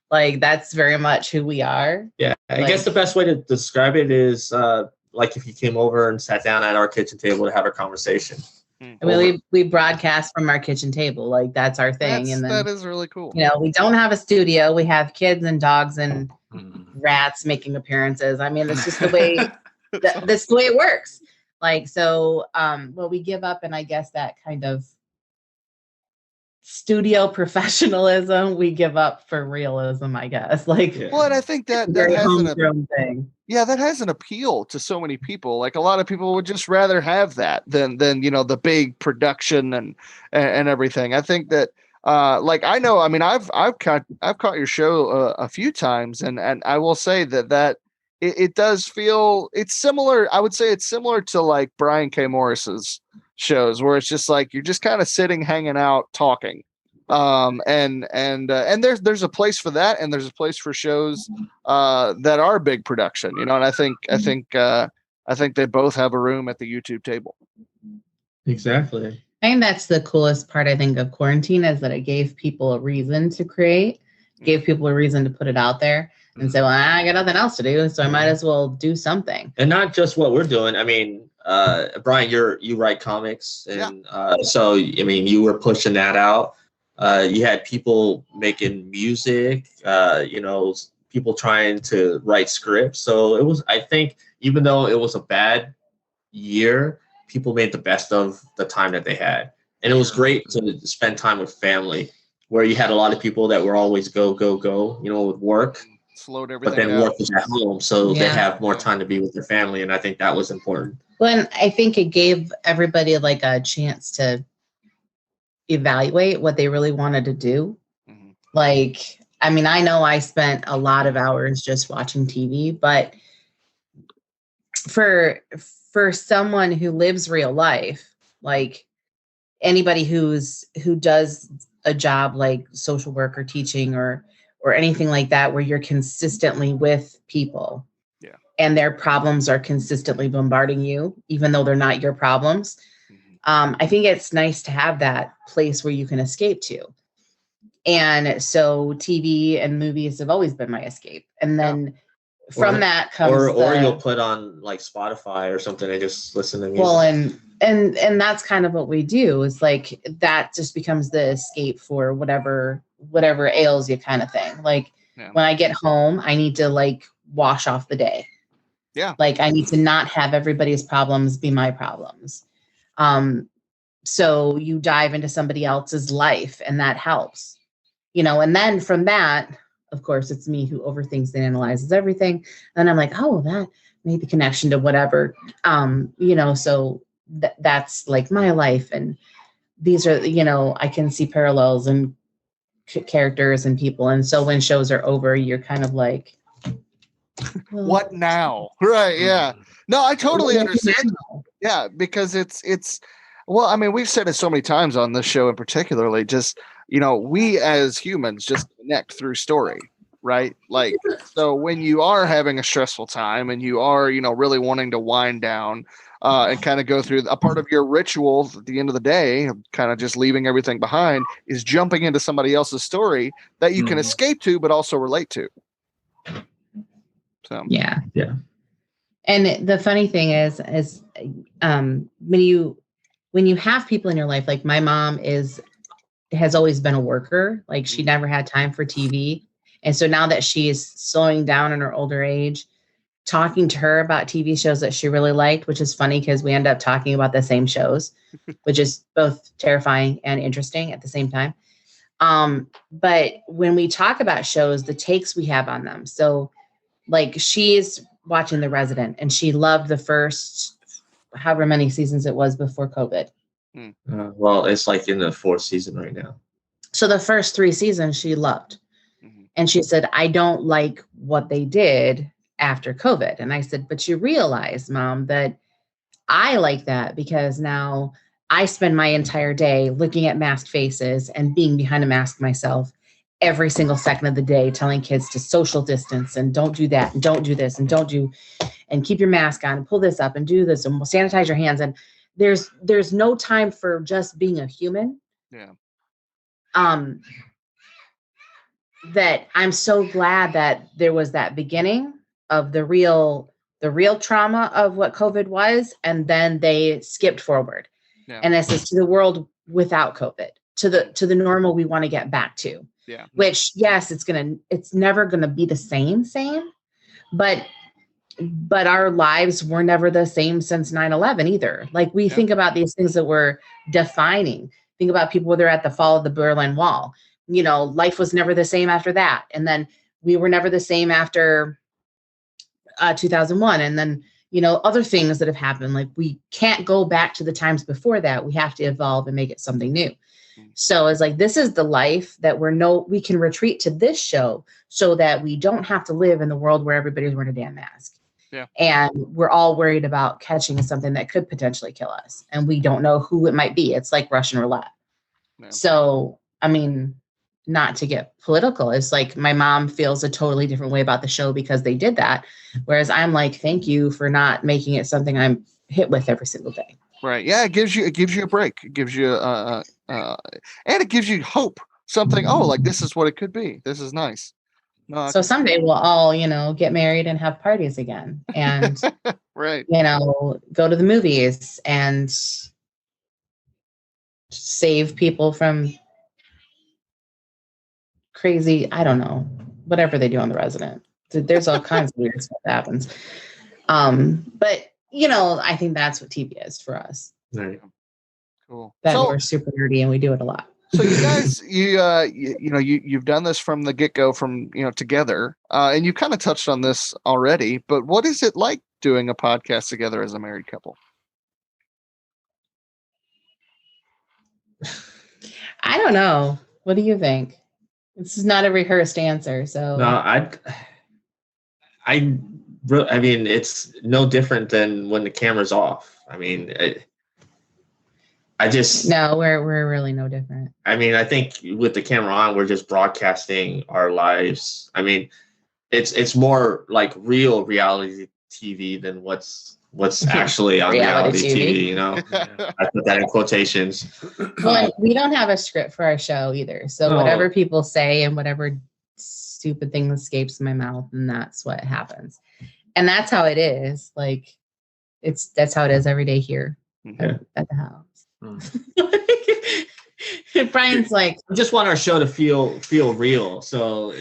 Like that's very much who we are. Yeah. I guess the best way to describe it is like if you came over and sat down at our kitchen table to have a conversation. I mean, we broadcast from our kitchen table. Like that's our thing. And then, that is really cool. We don't have a studio. We have kids and dogs and rats making appearances. I mean, it's just the way that's the way it works. Like, so, we give up, and I guess that kind of studio professionalism we give up for realism, I guess. Like, well, and I think that has an appeal to so many people. Like a lot of people would just rather have that than the big production and everything. I think that I've caught your show a few times, and I will say that it does feel, it's similar. I would say it's similar to like Brian K. Morris's shows, where it's just like you're just kind of sitting, hanging out, talking. And there's a place for that, and there's a place for shows that are big production, and I think they both have a room at the YouTube table. Exactly. I think that's the coolest part, I think, of quarantine, is that it gave people a reason to create, gave people a reason to put it out there and say, well, I got nothing else to do, so I might as well do something. And not just what we're doing. I mean, Brian, you write comics, and so I mean, you were pushing that out. You had people making music, people trying to write scripts. So it was, I think, even though it was a bad year, people made the best of the time that they had. And it was great to spend time with family, where you had a lot of people that were always go, with work. Slowed everything but then down. work was at home, so they have more time to be with their family. And I think that was important. Well, and I think it gave everybody like a chance to evaluate what they really wanted to do. Mm-hmm. Like, I mean, I know I spent a lot of hours just watching TV, but for someone who lives real life, like anybody who does a job like social work or teaching or or anything like that, where you're consistently with people. Yeah. And their problems are consistently bombarding you, even though they're not your problems. I think it's nice to have that place where you can escape to. And so TV and movies have always been my escape. And then from that comes or you'll put on like Spotify or something and just listen to music. Well, and that's kind of what we do, is like that just becomes the escape for whatever ails you kind of thing. Like when I get home, I need to like wash off the day. Yeah. Like I need to not have everybody's problems be my problems. So you dive into somebody else's life and that helps, and then from that, of course, it's me who overthinks and analyzes everything. And I'm like, oh, that made the connection to whatever, so that's like my life. And these are, I can see parallels and characters and people. And so when shows are over, you're kind of like, well, what now? Right. Yeah. No, I totally understand. Yeah. Because it's, well, I mean, we've said it so many times on this show, and particularly just, we as humans just connect through story, right? Like, so when you are having a stressful time and you are, really wanting to wind down and kind of go through a part of your ritual at the end of the day, kind of just leaving everything behind, is jumping into somebody else's story that you can escape to, but also relate to. So, yeah. And the funny thing is when you have people in your life, like my mom has always been a worker. Like she never had time for TV. And so now that she is slowing down in her older age, talking to her about TV shows that she really liked, which is funny because we end up talking about the same shows, which is both terrifying and interesting at the same time. But when we talk about shows, the takes we have on them. So like she's watching The Resident and she loved the first however many seasons it was before COVID. Well, it's like in the 4th season right now. So the first 3 seasons she loved. And she said, I don't like what they did after COVID. And I said, but you realize, Mom, that I like that because now I spend my entire day looking at masked faces and being behind a mask myself every single second of the day, telling kids to social distance and don't do that and don't do this and and keep your mask on and pull this up and do this and sanitize your hands. And there's no time for just being a human. Yeah. That I'm so glad that there was that beginning of the real trauma of what COVID was. And then they skipped forward. Yeah. And this is to the world without COVID, to the normal we want to get back to. Yeah. Which, yes, it's never gonna be the same, but our lives were never the same since 9/11 either. Like we think about these things that were defining. Think about people when they're at the fall of the Berlin Wall. Life was never the same after that. And then we were never the same after 2001. And then, other things that have happened, like we can't go back to the times before that. We have to evolve and make it something new. So it's like, this is the life that we can retreat to this show so that we don't have to live in the world where everybody's wearing a damn mask. Yeah. And we're all worried about catching something that could potentially kill us. And we don't know who it might be. It's like Russian roulette. Yeah. So, I mean, not to get political, it's like my mom feels a totally different way about the show because they did that. Whereas I'm like, thank you for not making it something I'm hit with every single day. Right. Yeah. It gives you a break. It gives you, and it gives you hope. Something, like this is what it could be. This is nice. No, so someday we'll all, get married and have parties again and, right. Go to the movies and save people from crazy, I don't know, whatever they do on The Resident. There's all kinds of weird stuff that happens. But, I think that's what TV is for us. Right. Cool. That we're super nerdy and we do it a lot. So you guys, you've done this from the get-go, from together, and you kind of touched on this already. But what is it like doing a podcast together as a married couple? I don't know. What do you think? This is not a rehearsed answer. So no, I mean, it's no different than when the camera's off. I mean, No, we're really no different. I mean, I think with the camera on, we're just broadcasting our lives. I mean, it's more like real reality TV than what's actually on reality TV. You know, I put that in quotations. Well, we don't have a script for our show either. So whatever people say and whatever stupid thing escapes my mouth, and that's what happens. And that's how it is. Like, that's how it is every day here at the house. Brian's like, I just want our show to feel real. So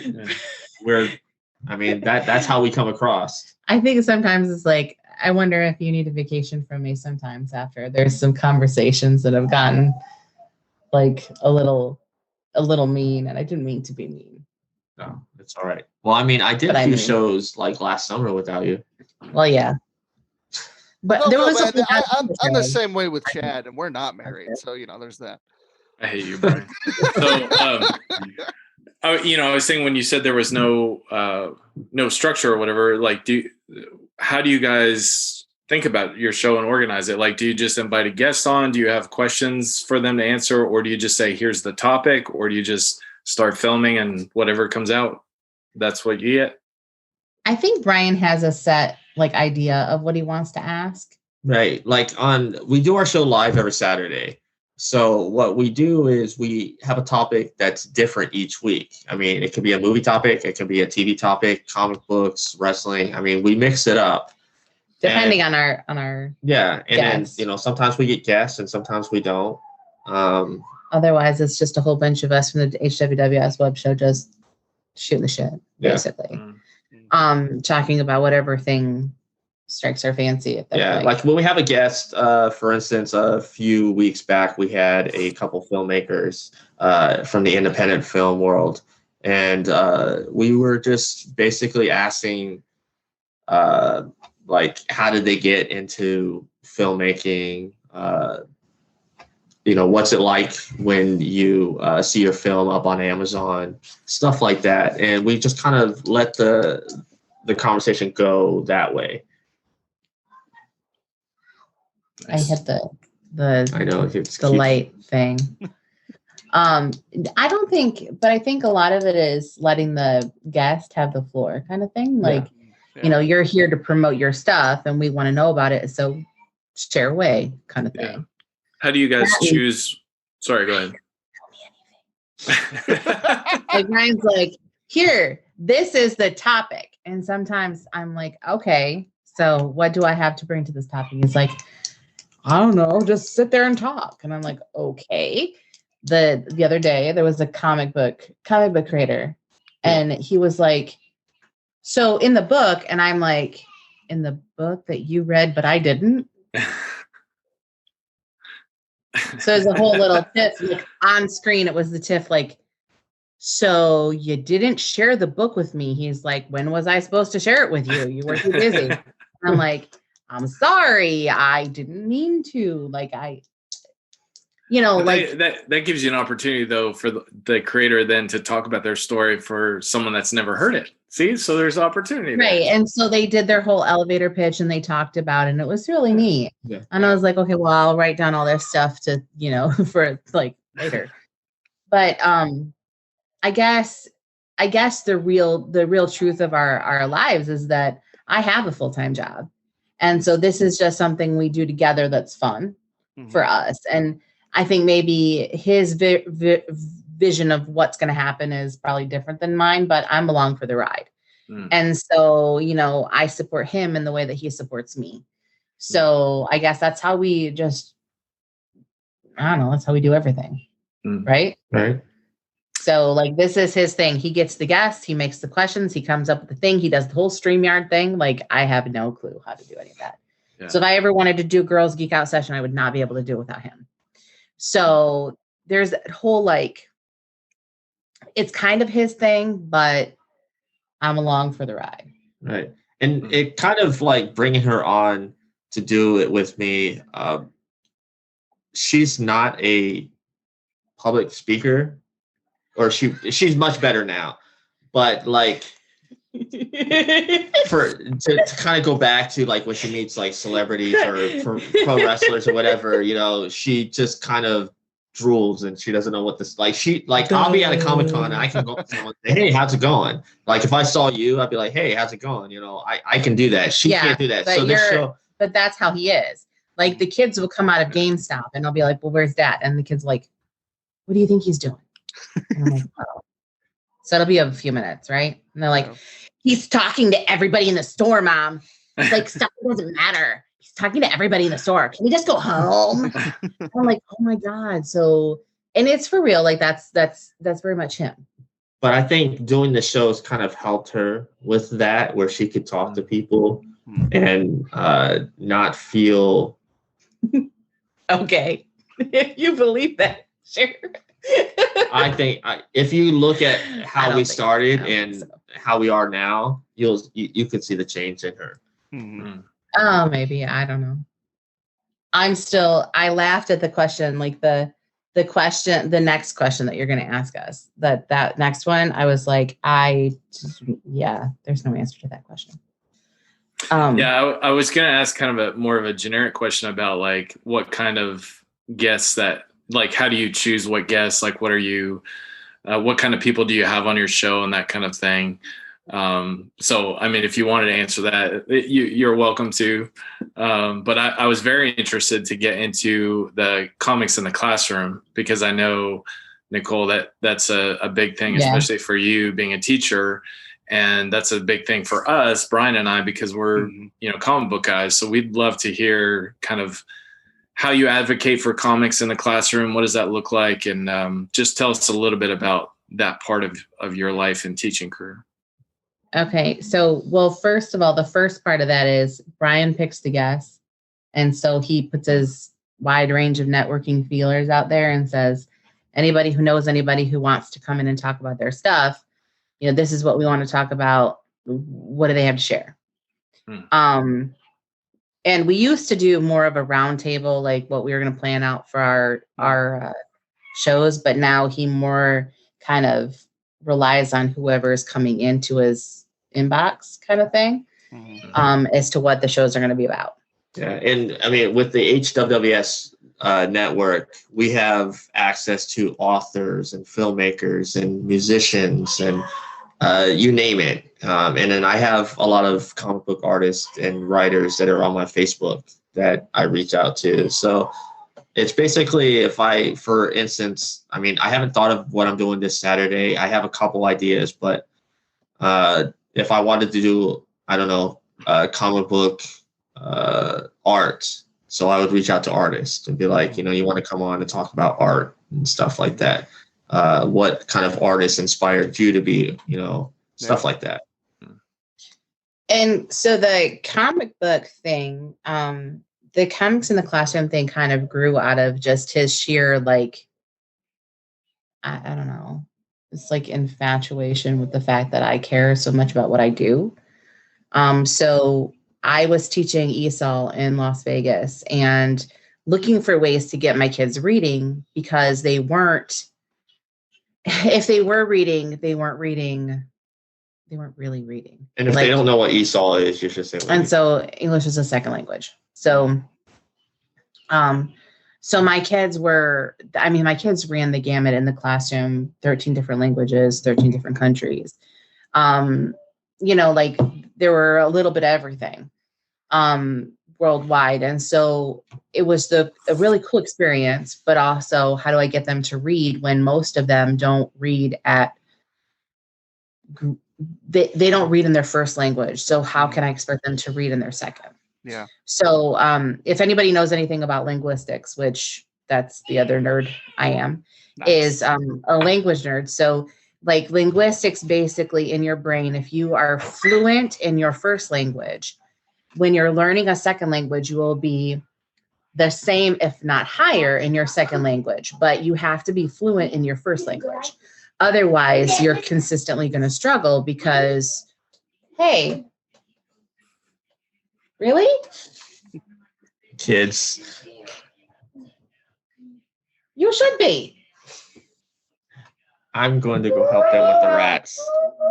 that's how we come across. I think sometimes it's like, I wonder if you need a vacation from me sometimes after there's some conversations that have gotten like a little mean, and I didn't mean to be mean. No, it's all right. Well, I mean, I did a few shows like last summer without you. Well, yeah. But I'm the same way with Chad, and we're not married, so there's that. I hate you, Brian. So, I was saying when you said there was no structure or whatever, like, how do you guys think about your show and organize it? Like, do you just invite a guest on? Do you have questions for them to answer, or do you just say, here's the topic, or do you just start filming and whatever comes out, that's what you get? I think Brian has a set idea of what he wants to ask. Right. We do our show live every Saturday. So what we do is we have a topic that's different each week. I mean, it could be a movie topic, it could be a TV topic, comic books, wrestling. I mean, we mix it up. Depending on our yeah. And guests. then, sometimes we get guests and sometimes we don't. Otherwise, it's just a whole bunch of us from the HWWS web show just shooting the shit, basically. Talking about whatever thing strikes our fancy at that point. Like when we have a guest, for instance, a few weeks back, we had a couple filmmakers from the independent film world. And we were just basically asking, how did they get into filmmaking? What's it like when you see your film up on Amazon, stuff like that. And we just kind of let the conversation go that way. I hit the light thing. I think a lot of it is letting the guest have the floor kind of thing. You're here to promote your stuff and we want to know about it. So share away kind of thing. Yeah. How do you guys choose? Sorry, go ahead. Ryan's like, here, this is the topic. And sometimes I'm like, okay, so what do I have to bring to this topic? He's like, I don't know, just sit there and talk. And I'm like, okay. The other day there was a comic book creator, and he was like, so in the book, and I'm like, in the book that you read but I didn't. So there's a whole little tiff on screen. It was the tiff so you didn't share the book with me. He's like, when was I supposed to share it with you? You were too busy. I'm like, I'm sorry, I didn't mean to. That gives you an opportunity though for the creator then to talk about their story for someone that's never heard it. See, so there's opportunity there. Right. And so they did their whole elevator pitch and they talked about it, and it was really neat. Yeah. And I was like, okay, well, I'll write down all this stuff to, for later. But I guess the real truth of our lives is that I have a full-time job. And so this is just something we do together that's fun for us. And I think maybe his vision of what's going to happen is probably different than mine, but I'm along for the ride. And so, I support him in the way that he supports me. So I guess that's how we that's how we do everything. Right? Right. So this is his thing. He gets the guests, he makes the questions, he comes up with the thing, he does the whole StreamYard thing. I have no clue how to do any of that. Yeah. So if I ever wanted to do a Girls Geek Out session, I would not be able to do it without him. So there's that whole it's kind of his thing, but I'm along for the ride. Right. And it kind of bringing her on to do it with me. She's not a public speaker, or she's much better now, but to kind of go back to like when she meets like celebrities or for pro wrestlers or whatever, you know, she just kind of drools and she doesn't know what this I'll be at a Comic-Con and I can go up to someone and say, hey, how's it going? Like if I saw you, I'd be like, hey, how's it going? You know, I can do that. She can't do that. But that's how he is. Like the kids will come out of GameStop and I'll be like, well, where's Dad? And the kid's like, what do you think he's doing? And I'm like, oh. So it'll be a few minutes, right? And they're like, he's talking to everybody in the store, Mom. It's like stuff doesn't matter. He's talking to everybody in the store. Can we just go home? I'm like, oh my God. So, and it's for real. Like that's very much him. But I think doing the shows kind of helped her with that, where she could talk to people and not feel. Okay. You believe that? Sure. I think if you look at how we started and how we are now, you could see the change in her. Mm-hmm. Oh, maybe. I don't know. I laughed at the question, like the next question that you're going to ask us, that next one. I was like, there's no answer to that question. I was going to ask kind of more of a generic question about like what kind of guests like, how do you choose what guests, like, what are you, what kind of people do you have on your show and that kind of thing? So, I mean, if you wanted to answer that, you're welcome to. But I was very interested to get into the comics in the classroom because I know, Nicole, that's a big thing, especially for you being a teacher. And that's a big thing for us, Brian and I, because we're, comic book guys. So we'd love to hear kind of how you advocate for comics in the classroom. What does that look like? And just tell us a little bit about that part of your life and teaching career. Okay. So, well, first of all, the first part of that is Brian picks the guests. And so he puts his wide range of networking feelers out there and says, anybody who knows anybody who wants to come in and talk about their stuff, this is what we want to talk about. What do they have to share? And we used to do more of a round table, like what we were going to plan out for our shows. But now he more kind of relies on whoever is coming into his inbox kind of thing as to what the shows are going to be about. Yeah. And I mean, with the HWWS network, we have access to authors and filmmakers and musicians and you name it. And then I have a lot of comic book artists and writers that are on my Facebook that I reach out to. So it's basically for instance, I mean, I haven't thought of what I'm doing this Saturday. I have a couple ideas, but if I wanted to do, I don't know, comic book art, so I would reach out to artists and be like, you want to come on and talk about art and stuff like that. What kind of artists inspired you to be, stuff like that. And so the comic book thing, the comics in the classroom thing kind of grew out of just his sheer, like, I don't know, it's like infatuation with the fact that I care so much about what I do. So I was teaching ESOL in Las Vegas and looking for ways to get my kids reading because they weren't, if they were reading, they weren't really reading. And if they don't know what ESOL is, you should say. And so English is a second language. So, so my kids ran the gamut in the classroom, 13 different languages, 13 different countries. Like there were a little bit of everything, worldwide. And so it was a really cool experience, but also how do I get them to read when most of them don't read they don't read in their first language. So how can I expect them to read in their second? Yeah. So if anybody knows anything about linguistics, which that's the other nerd I am, is a language nerd. So like linguistics, basically in your brain, if you are fluent in your first language, when you're learning a second language, you will be the same, if not higher, in your second language, but you have to be fluent in your first language. Otherwise, you're consistently going to struggle because, hey, really? Kids. You should be. I'm going to go help them with the rats.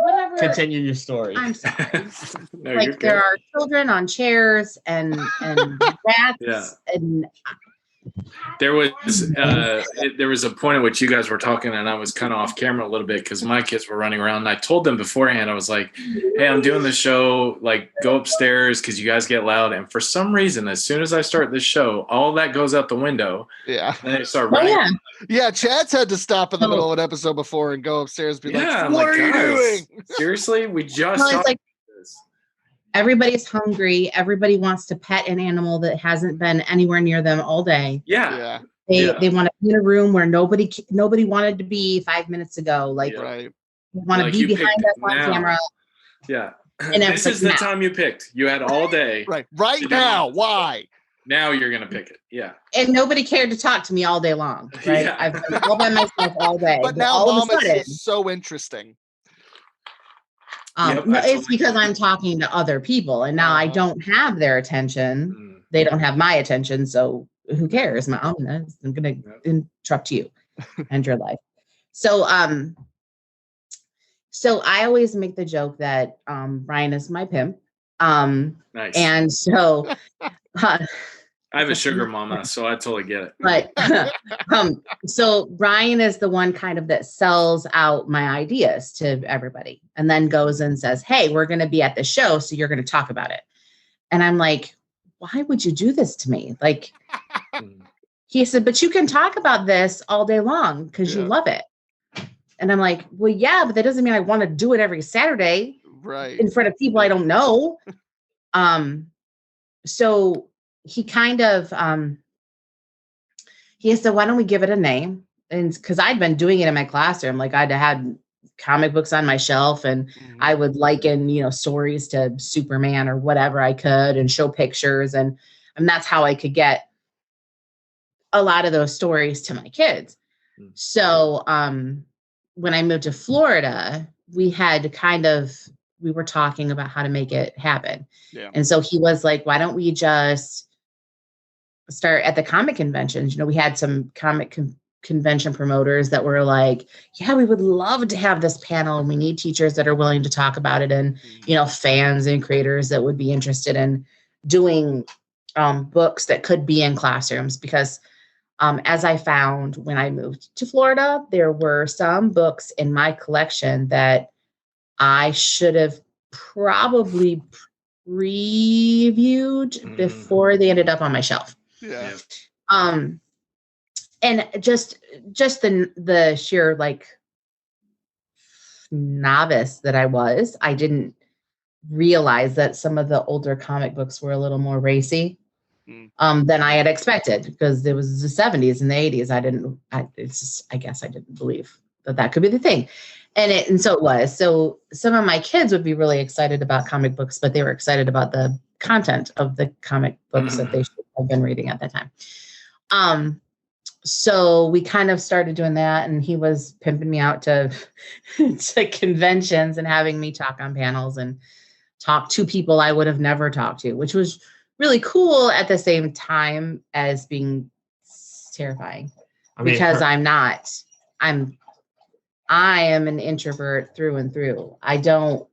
Whatever. Continue your story. I'm sorry. No, Like there are children on chairs and rats Yeah. and There was a point at which you guys were talking, and I was kind of off camera a little bit because my kids were running around. And I told them beforehand, I was like, "Hey, I'm doing the show. Like, go upstairs because you guys get loud." And for some reason, as soon as I start this show, all that goes out the window. Yeah. And they start running. yeah. Yeah, Chad's had to stop in the middle of an episode before and go upstairs and be Yeah, like, I'm what like, are you "Guys, doing? Seriously, we just Well, it's talked like about this." everybody's hungry. Everybody wants to pet an animal that hasn't been anywhere near them all day. Yeah. Yeah, They want to be in a room where nobody wanted to be 5 minutes ago. Like Yeah. right. they want to Like be you behind picked us on now. camera. Yeah. And I was This is like, the "Now." time you picked. You had all day. Right. Right now. Why? Now you're going to pick it. Yeah. And nobody cared to talk to me all day long. Right? Yeah. I've been all by myself all day. But now all Mom of a sudden, is so interesting. Yep, no, I it's totally because agree. I'm talking to other people, and now I Uh-huh. don't have their attention. Mm. They don't have my attention, so who cares, Mom? I'm gonna Yep. interrupt you and your life. So so I always make the joke that Brian is my pimp. Nice. And so I have a sugar mama, so I totally get it. but so Brian is the one kind of that sells out my ideas to everybody and then goes and says, "Hey, we're going to be at the show, so you're going to talk about it." And I'm like, "Why would you do this to me?" Like he said, "But you can talk about this all day long because you Yeah. love it." And I'm like, "Well, yeah, but that doesn't mean I want to do it every Saturday Right. in front of people I don't know." So he kind of he said, "Why don't we give it a name?" And because I'd been doing it in my classroom, like I'd had comic books on my shelf, and I would liken, stories to Superman or whatever I could, and show pictures, and that's how I could get a lot of those stories to my kids. So when I moved to Florida, we were talking about how to make it happen. Yeah. And so he was like, "Why don't we just start at the comic conventions?" We had some comic convention promoters that were like, "Yeah, we would love to have this panel, and we need teachers that are willing to talk about it, and fans and creators that would be interested in doing books that could be in classrooms." Because as I found when I moved to Florida, there were some books in my collection that I should have probably previewed before they ended up on my shelf. Yeah. And just the sheer novice that I was, I didn't realize that some of the older comic books were a little more racy than I had expected, because it was the 70s and the 80s. I guess I didn't believe that could be the thing. And so it was. So some of my kids would be really excited about comic books, but they were excited about the content of the comic books that they should have been reading at that time. So we kind of started doing that, and he was pimping me out to conventions and having me talk on panels and talk to people I would have never talked to, which was really cool at the same time as being terrifying. Because I am an introvert through and through. I don't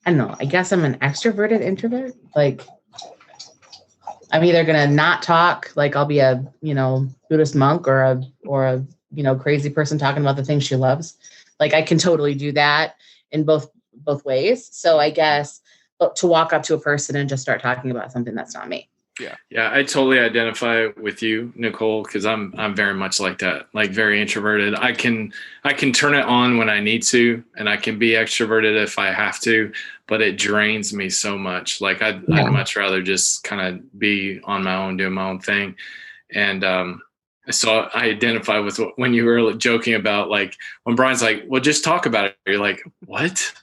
know. I guess I'm an extroverted introvert. Like, I'm either going to not talk, like I'll be a, Buddhist monk or a crazy person talking about the things she loves. Like, I can totally do that in both ways. So I guess to walk up to a person and just start talking about something that's not me. Yeah, I totally identify with you, Nicole, because I'm very much like that, like very introverted. I can turn it on when I need to, and I can be extroverted if I have to, but it drains me so much. Like I'd much rather just kind of be on my own, doing my own thing. And so I identify with when you were joking about, like, when Brian's like, "Well, just talk about it." You're like, "What?"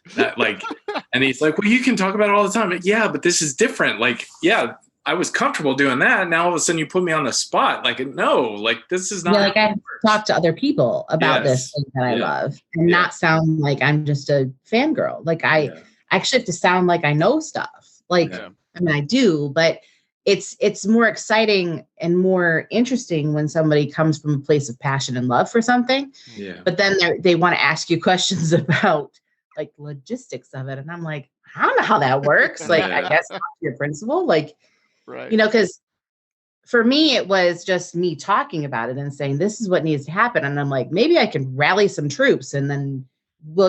And he's like, "Well, you can talk about it all the time." Like, yeah, but this is different. Like, yeah, I was comfortable doing that. Now all of a sudden you put me on the spot. Like, no, like this is not. Yeah, like I talk to other people about this thing that I love, and not sound like I'm just a fangirl. Like I actually have to sound like I know stuff. Like, I mean, I do, but it's more exciting and more interesting when somebody comes from a place of passion and love for something. Yeah. But then they want to ask you questions about like logistics of it. And I'm like, I don't know how that works. Like, I guess talk to your principal, like, Right. you know, because for me, it was just me talking about it and saying, this is what needs to happen. And I'm like, maybe I can rally some troops and then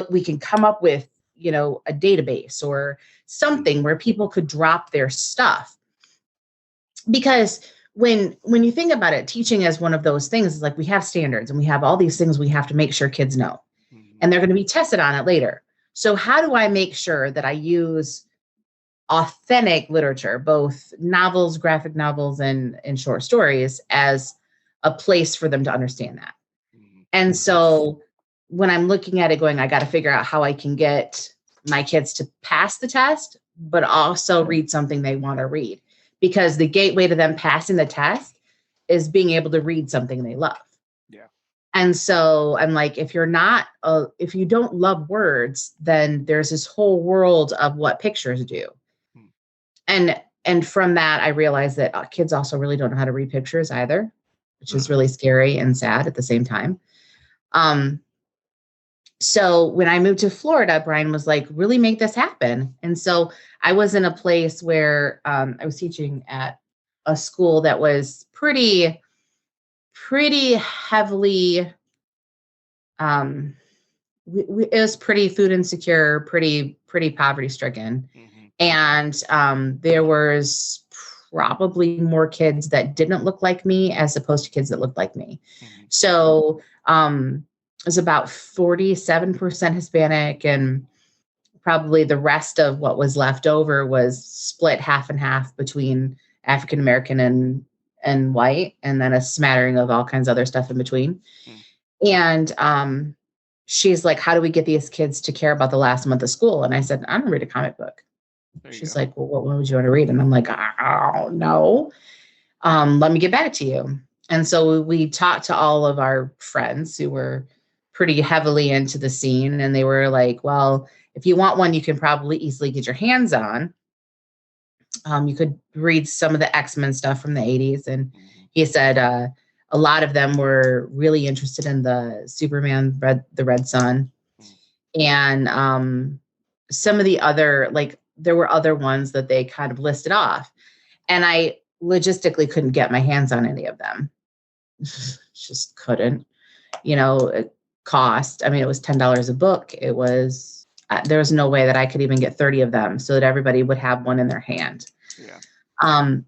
we can come up with, you know, a database or something where people could drop their stuff. Because when you think about it, teaching as one of those things is like, we have standards and we have all these things we have to make sure kids know, and they're going to be tested on it later. So how do I make sure that I use authentic literature, both novels, graphic novels, and short stories, as a place for them to understand that? And so when I'm looking at it going, I got to figure out how I can get my kids to pass the test, but also read something they want to read. Because the gateway to them passing the test is being able to read something they love. Yeah. And so I'm like, if you don't love words, then there's this whole world of what pictures do. And from that, I realized that kids also really don't know how to read pictures either, which is really scary and sad at the same time. So when I moved to Florida, Brian was like, really make this happen. And so I was in a place where I was teaching at a school that was pretty heavily, it was pretty food insecure, pretty poverty stricken. And there was probably more kids that didn't look like me as opposed to kids that looked like me. So it was about 47% Hispanic, and probably the rest of what was left over was split half and half between African American and white, and then a smattering of all kinds of other stuff in between. And she's like, how do we get these kids to care about the last month of school? And I said, I'm gonna read a comic book. She's like, well, what would you want to read? And I'm like, oh, no. Let me get back to you. And so we talked to all of our friends who were pretty heavily into the scene. And they were like, well, if you want one, you can probably easily get your hands on. You could read some of the X-Men stuff from the 80s. And he said a lot of them were really interested in the Superman, the Red Sun. And some of the other, like, there were other ones that they kind of listed off. And I logistically couldn't get my hands on any of them. Just couldn't, you know, it cost. I mean, it was $10 a book. It was, there was no way that I could even get 30 of them so that everybody would have one in their hand. Yeah.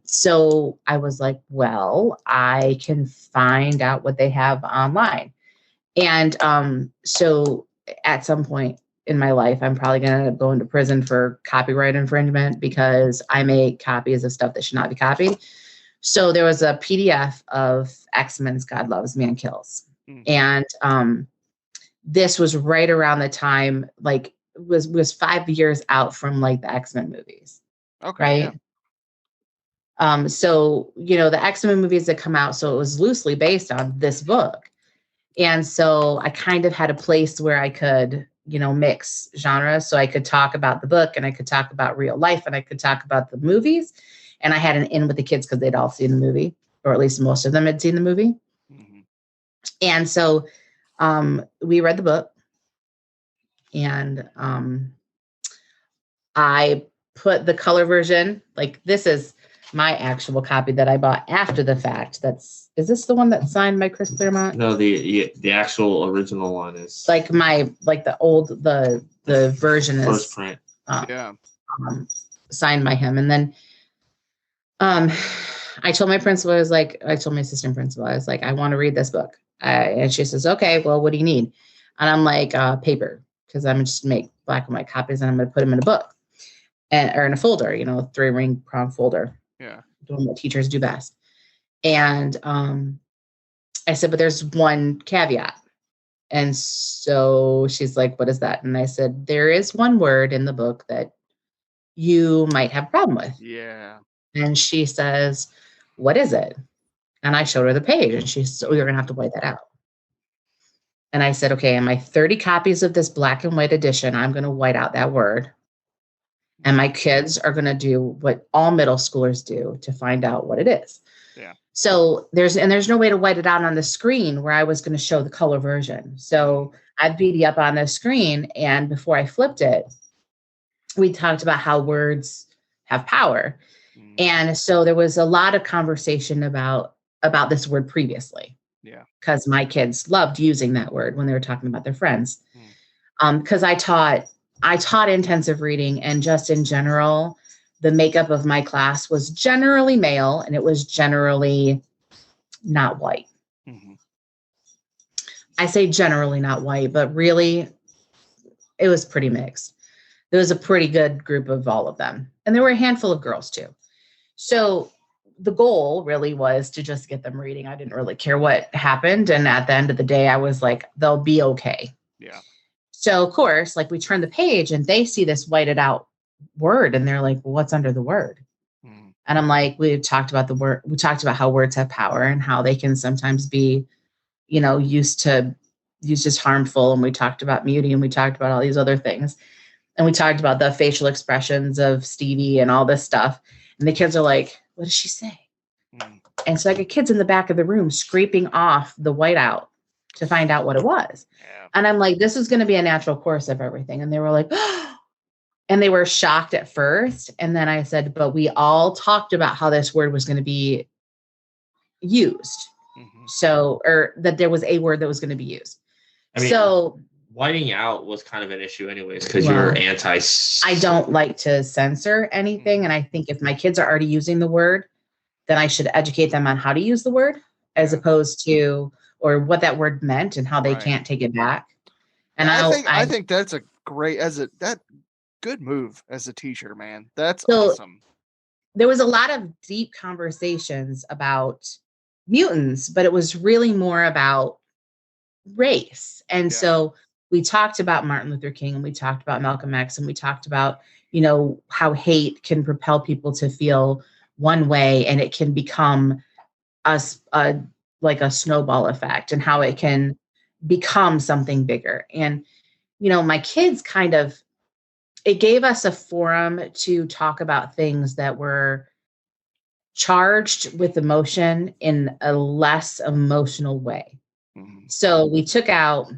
So I was like, well, I can find out what they have online. And so at some point in my life, I'm probably going to end up going to prison for copyright infringement because I make copies of stuff that should not be copied. So there was a PDF of X-Men's God Loves, Man Kills. And this was right around the time, like, was 5 years out from like the X-Men movies. Okay. Right. Yeah. So, you know, the X-Men movies that come out, so it was loosely based on this book. And so I kind of had a place where I could, you know, mix genres. So I could talk about the book and I could talk about real life and I could talk about the movies. And I had an in with the kids because they'd all seen the movie, or at least most of them had seen the movie. And so we read the book, and I put the color version, like, this is my actual copy that I bought after the fact. Is this the one that's signed by Chris Claremont? No, the actual original one is like the version is first print. Signed by him. And then I told my principal, I told my assistant principal, I was like, I want to read this book. And she says, okay, well, what do you need? And I'm like, paper, because I'm just make black and white copies and I'm going to put them in a book or in a folder, you know, 3-ring prong folder. Yeah. Doing what teachers do best. And I said, but there's one caveat. And so she's like, what is that? And I said, there is one word in the book that you might have a problem with. Yeah. And she says, what is it? And I showed her the page, and she said, oh, you're going to have to white that out. And I said, okay, in my 30 copies of this black and white edition, I'm going to white out that word. And my kids are going to do what all middle schoolers do to find out what it is. Yeah. So there's no way to white it out on the screen where I was going to show the color version. So I'd beat it up on the screen. And before I flipped it, we talked about how words have power. And so there was a lot of conversation about this word previously. Yeah. Because my kids loved using that word when they were talking about their friends. Because I taught intensive reading, and just in general, the makeup of my class was generally male, and it was generally not white. I say generally not white, but really it was pretty mixed. There was a pretty good group of all of them. And there were a handful of girls too. So the goal really was to just get them reading. I didn't really care what happened. And at the end of the day, I was like, they'll be okay. Yeah. So of course, like we turn the page and they see this whited out word and they're like, well, what's under the word? And I'm like, we talked about the word. We talked about how words have power and how they can sometimes be, used as harmful. And we talked about muting, and we talked about all these other things. And we talked about the facial expressions of Stevie and all this stuff. And the kids are like, what does she say? And so I got kids in the back of the room scraping off the whiteout to find out what it was. Yeah. And I'm like, this is going to be a natural course of everything. And they were like, and they were shocked at first. And then I said, but we all talked about how this word was going to be used. So, or that there was a word that was going to be used. I mean, so whiting out was kind of an issue anyways, because you're anti. I don't like to censor anything. And I think if my kids are already using the word, then I should educate them on how to use the word as opposed to, or what that word meant and how they can't take it back. And I think that's a great, good move as a teacher, man. That's awesome. There was a lot of deep conversations about mutants, but it was really more about race. And so we talked about Martin Luther King, and we talked about Malcolm X, and we talked about, how hate can propel people to feel one way, and it can become like a snowball effect, and how it can become something bigger. And, my kids it gave us a forum to talk about things that were charged with emotion in a less emotional way. So we took out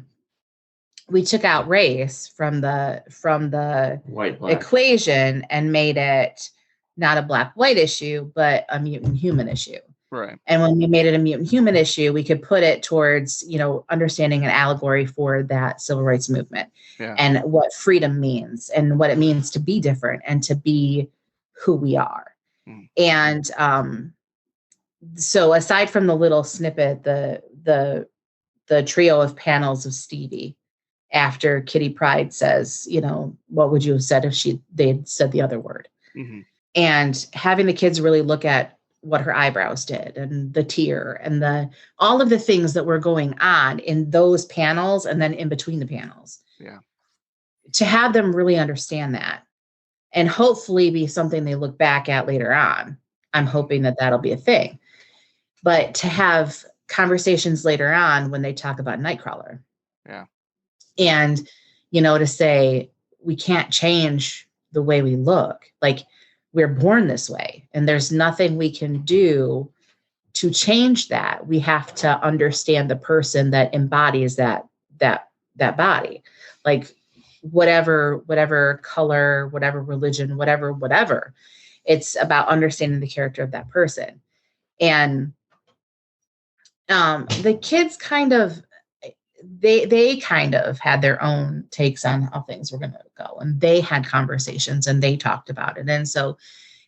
race from the White-black equation and made it not a black-white issue, but a mutant-human issue. Right. And when we made it a mutant-human issue, we could put it towards, understanding an allegory for that civil rights movement and what freedom means and what it means to be different and to be who we are. And so aside from the little snippet, the trio of panels of Stevie after Kitty Pryde says, what would you have said if they'd said the other word? And having the kids really look at what her eyebrows did and the tear and all of the things that were going on in those panels and then in between the panels. Yeah. To have them really understand that and hopefully be something they look back at later on. I'm hoping that that'll be a thing. But to have conversations later on when they talk about Nightcrawler. Yeah. And, to say we can't change the way we look. Like, we're born this way and there's nothing we can do to change that. We have to understand the person that embodies that body, like whatever color, whatever religion, whatever. It's about understanding the character of that person. And the kids they kind of had their own takes on how things were going to go, and they had conversations and they talked about it. And so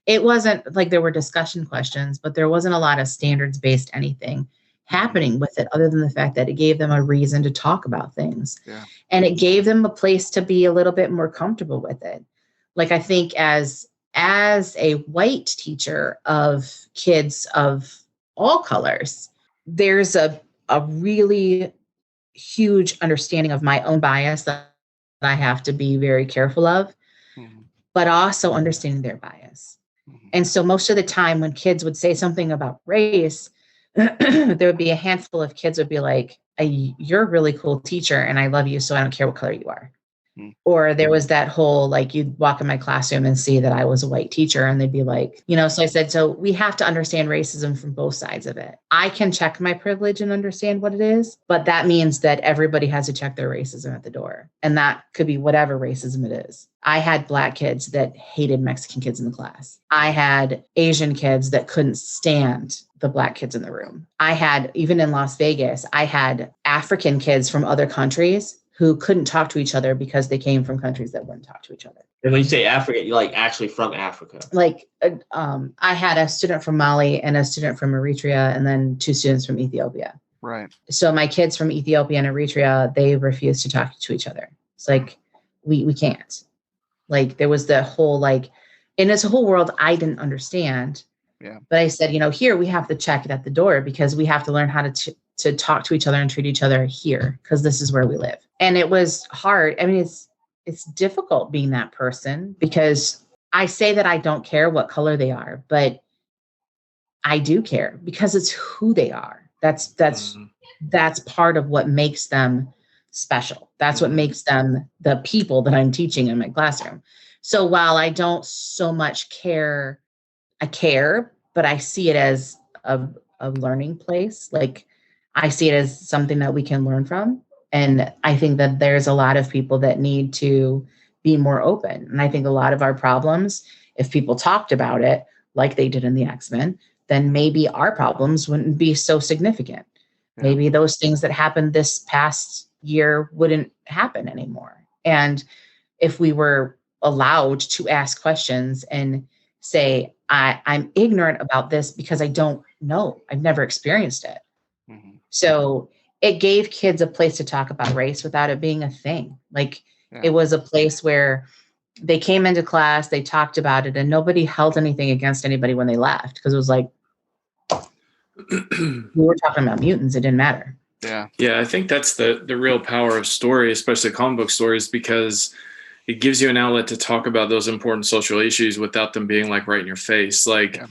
it wasn't like there were discussion questions, but there wasn't a lot of standards-based anything happening with it other than the fact that it gave them a reason to talk about things. Yeah. And it gave them a place to be a little bit more comfortable with it. Like, I think as a white teacher of kids of all colors, there's a really huge understanding of my own bias that I have to be very careful of, but also understanding their bias. And so most of the time when kids would say something about race, there would be a handful of kids would be like, you're a really cool teacher and I love you, so I don't care what color you are. Or there was that whole, like, you'd walk in my classroom and see that I was a white teacher and they'd be like, so I said, so we have to understand racism from both sides of it. I can check my privilege and understand what it is, but that means that everybody has to check their racism at the door. And that could be whatever racism it is. I had Black kids that hated Mexican kids in the class. I had Asian kids that couldn't stand the Black kids in the room. I had, even in Las Vegas, I had African kids from other countries who couldn't talk to each other because they came from countries that wouldn't talk to each other. And when you say Africa, you're like actually from Africa. Like, I had a student from Mali and a student from Eritrea, and then 2 students from Ethiopia. Right. So my kids from Ethiopia and Eritrea, they refused to talk to each other. It's like, we can't. Like, there was the whole, like, and it's a whole world I didn't understand. Yeah. But I said, here we have to check it at the door because we have to learn how to talk to each other and treat each other here, because this is where we live. And it was hard. I mean, it's difficult being that person, because I say that I don't care what color they are, but I do care because it's who they are. That's part of what makes them special. That's what makes them the people that I'm teaching in my classroom. So while I don't so much care, I care, but I see it as a learning place. Like, I see it as something that we can learn from. And I think that there's a lot of people that need to be more open. And I think a lot of our problems, if people talked about it like they did in the X-Men, then maybe our problems wouldn't be so significant. Yeah. Maybe those things that happened this past year wouldn't happen anymore. And if we were allowed to ask questions and say, I'm ignorant about this because I don't know, I've never experienced it. Mm-hmm. So it gave kids a place to talk about race without it being a thing. Like, It was a place where they came into class, they talked about it, and nobody held anything against anybody when they left, because it was like, we were talking about mutants. It didn't matter. Yeah. Yeah. I think that's the real power of story, especially comic book stories, because it gives you an outlet to talk about those important social issues without them being like right in your face. Like,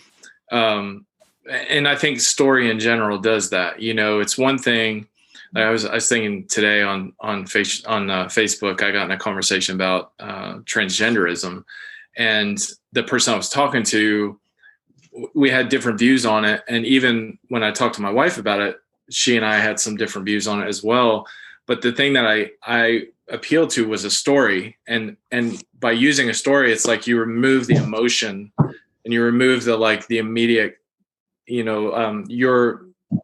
and I think story in general does that. It's one thing. I was thinking today on Facebook, I got in a conversation about transgenderism, and the person I was talking to, we had different views on it. And even when I talked to my wife about it, she and I had some different views on it as well. But the thing that I appealed to was a story. And by using a story, it's like you remove the emotion and you remove the immediate,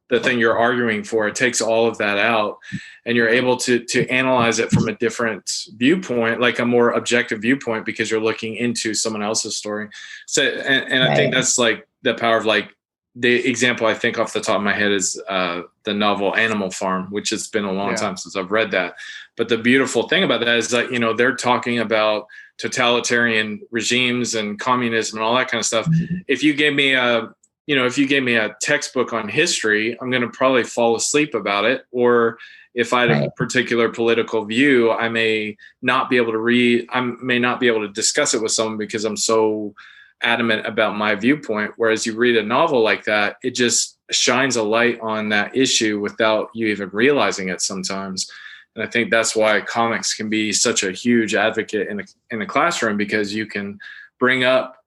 the thing you're arguing for. It takes all of that out, and you're able to analyze it from a different viewpoint, like a more objective viewpoint, because you're looking into someone else's story. So, and I think that's like the power of, like, the example I think off the top of my head is the novel Animal Farm, which has been a long time since I've read that. But the beautiful thing about that is that, they're talking about totalitarian regimes and communism and all that kind of stuff. If you gave me a textbook on history, I'm going to probably fall asleep about it. Or if I had a particular political view, I may not be able to discuss it with someone because I'm so adamant about my viewpoint. Whereas you read a novel like that, it just shines a light on that issue without you even realizing it sometimes. And I think that's why comics can be such a huge advocate in the classroom, because you can bring up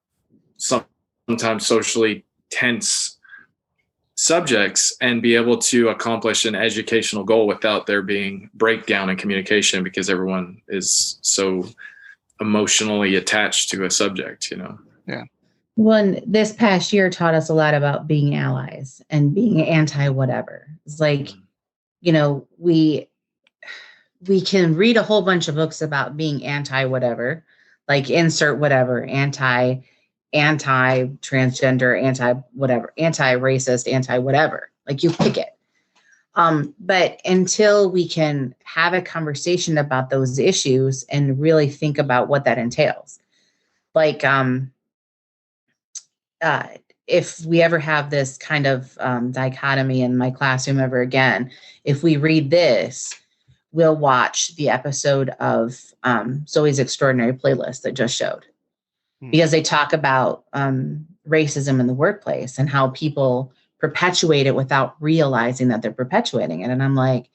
sometimes socially tense subjects and be able to accomplish an educational goal without there being breakdown in communication, because everyone is so emotionally attached to a subject, Yeah. Well, this past year taught us a lot about being allies and being anti-whatever. It's like, we can read a whole bunch of books about being anti-whatever, like insert whatever, anti-transgender, anti-whatever, anti-racist, anti-whatever, like you pick it. But until we can have a conversation about those issues and really think about what that entails, like, if we ever have this kind of dichotomy in my classroom ever again, if we read this, we'll watch the episode of Zoe's Extraordinary Playlist that just showed, because they talk about racism in the workplace and how people perpetuate it without realizing that they're perpetuating it. And I'm like,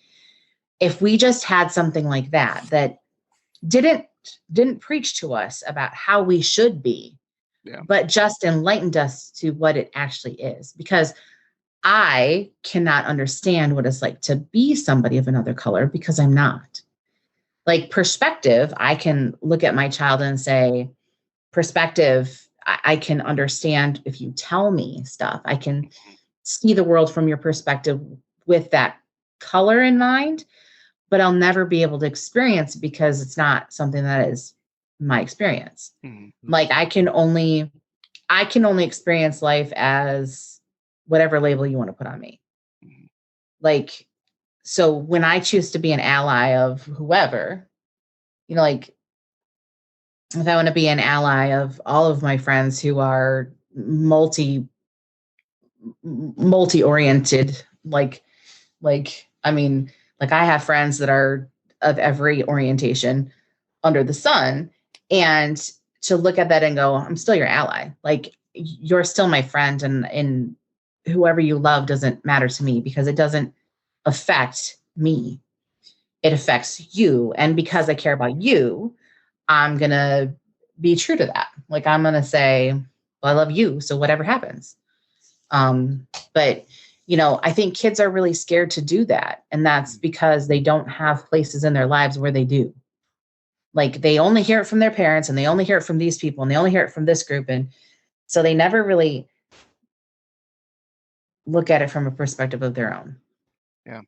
if we just had something like that didn't preach to us about how we should be, but just enlightened us to what it actually is. Because I cannot understand what it's like to be somebody of another color because I'm not. Like perspective, I can look at my child and say, perspective, I can understand if you tell me stuff. I can see the world from your perspective with that color in mind, but I'll never be able to experience it because it's not something that is my experience. Mm-hmm. Like I can only experience life as whatever label you want to put on me. Mm-hmm. Like, so when I choose to be an ally of whoever, you know, like if I want to be an ally of all of my friends who are multi-oriented, like, I mean, like I have friends that are of every orientation under the sun, and to look at that and go, I'm still your ally. Like you're still my friend, and whoever you love doesn't matter to me because it doesn't affect me. It affects you. And because I care about you, I'm going to be true to that. Like I'm going to say, well, I love you. So whatever happens. But you know, I think kids are really scared to do that. And that's because they don't have places in their lives where they do. Like they only hear it from their parents, and they only hear it from these people, and they only hear it from this group. And so they never really look at it from a perspective of their own. Yeah.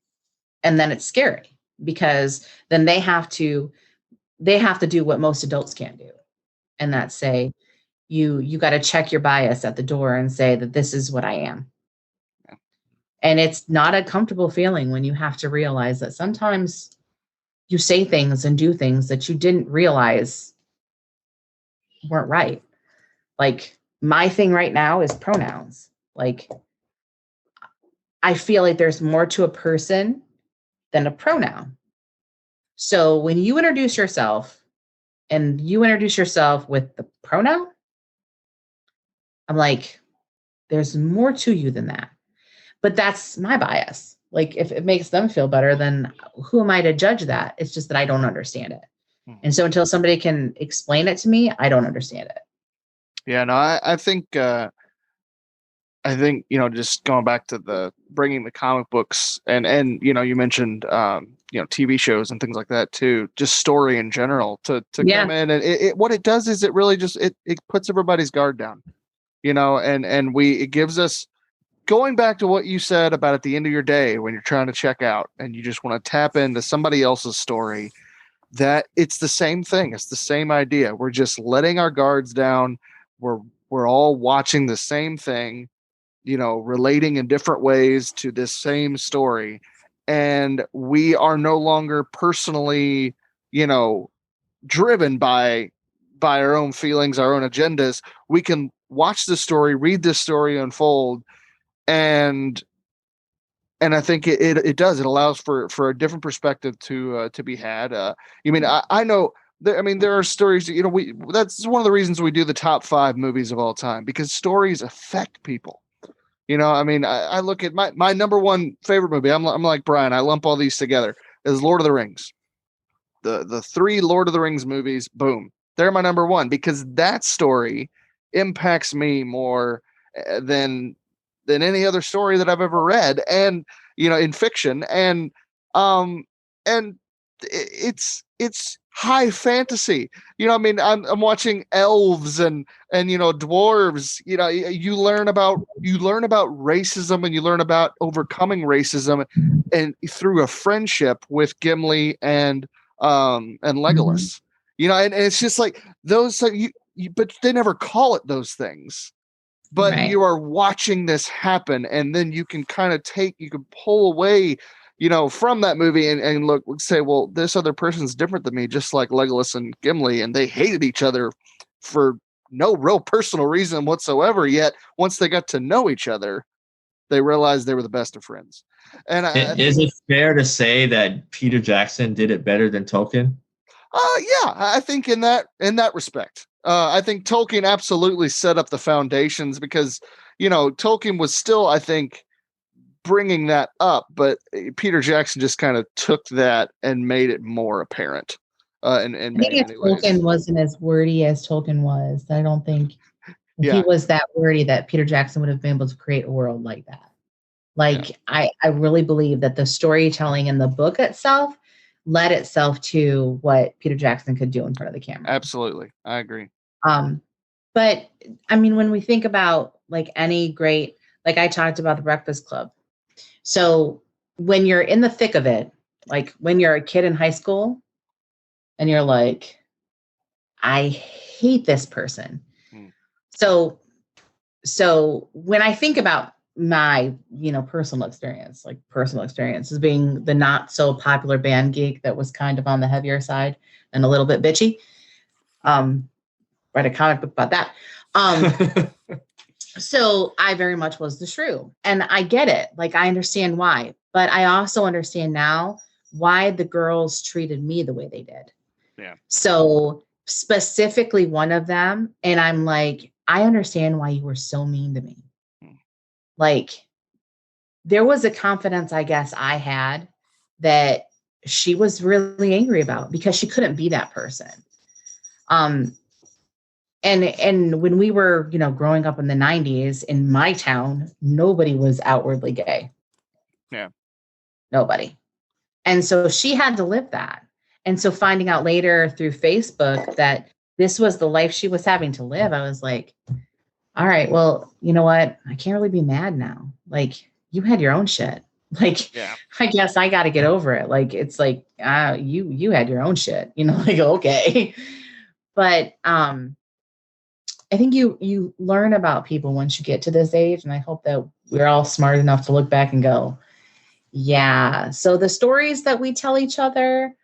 And then it's scary because then they have to do what most adults can't do. And that's say, you got to check your bias at the door and say that this is what I am. Yeah. And it's not a comfortable feeling when you have to realize that sometimes you say things and do things that you didn't realize weren't right. Like my thing right now is pronouns. Like I feel like there's more to a person than a pronoun. So when you introduce yourself and you introduce yourself with the pronoun, I'm like, there's more to you than that. But that's my bias. Like if it makes them feel better, then who am I to judge that? It's just that I don't understand it. Mm-hmm. And so until somebody can explain it to me, I don't understand it. Yeah, no, I think, you know, just going back to the bringing the comic books and, you know, you mentioned, you know, TV shows and things like that too, just story in general to come in. And it what it does is it really just, it puts everybody's guard down, you know, and it gives us, going back to what you said about at the end of your day, when you're trying to check out and you just want to tap into somebody else's story, that it's the same thing. It's the same idea. We're just letting our guards down. We're all watching the same thing, you know, relating in different ways to this same story. And we are no longer personally, you know, driven by our own feelings, our own agendas. We can watch the story, read this story unfold. And I think it does. It allows for a different perspective to be had. I know there are stories, you know, that's one of the reasons we do the top 5 movies of all time, because stories affect people. You know, I mean, I look at my number one favorite movie. I'm like Brian. I lump all these together. Is Lord of the Rings. The 3 Lord of the Rings movies. Boom, they're my number one because that story impacts me more than any other story that I've ever read, and you know, in fiction, and it's high fantasy. You know, I mean, I'm watching elves and you know, dwarves. You know, you learn about racism, and you learn about overcoming racism, and through a friendship with Gimli and Legolas. Mm-hmm. You know, and it's just like those. But they never call it those things. But right. You are watching this happen, and then you can kind of pull away, you know, from that movie and look, say, well, this other person's different than me, just like Legolas and Gimli, and they hated each other for no real personal reason whatsoever. Yet once they got to know each other, they realized they were the best of friends. And is it fair to say that Peter Jackson did it better than Tolkien? Yeah, I think in that respect. I think Tolkien absolutely set up the foundations because, you know, Tolkien was still, I think, bringing that up, but Peter Jackson just kind of took that and made it more apparent. in I think many, if many ways. Tolkien wasn't as wordy as Tolkien was, I don't think if Yeah. he was that wordy that Peter Jackson would have been able to create a world like that. Like, I really believe that the storytelling in the book itself led itself to what Peter Jackson could do in front of the camera. Absolutely. I agree. But I mean, when we think about like any great, like I talked about the Breakfast Club. So when you're in the thick of it, like when you're a kid in high school and you're like, I hate this person. So when I think about my, personal experience as being the not so popular band geek that was kind of on the heavier side and a little bit bitchy. Write a comic book about that. So I very much was the shrew, and I get it. Like, I understand why, but I also understand now why the girls treated me the way they did. Yeah. So specifically one of them, and I'm like, I understand why you were so mean to me. Like, there was a confidence, I guess, I had that she was really angry about because she couldn't be that person. And when we were, growing up in the 90s in my town, nobody was outwardly gay. Yeah. Nobody. And so she had to live that. And so finding out later through Facebook that this was the life she was having to live, I was like, all right, well, you know what? I can't really be mad now. Like, you had your own shit. Like, I guess I got to get over it. Like, it's like, you had your own shit, like, okay. But, I think you learn about people once you get to this age. And I hope that we're all smart enough to look back and go, yeah. So the stories that we tell each other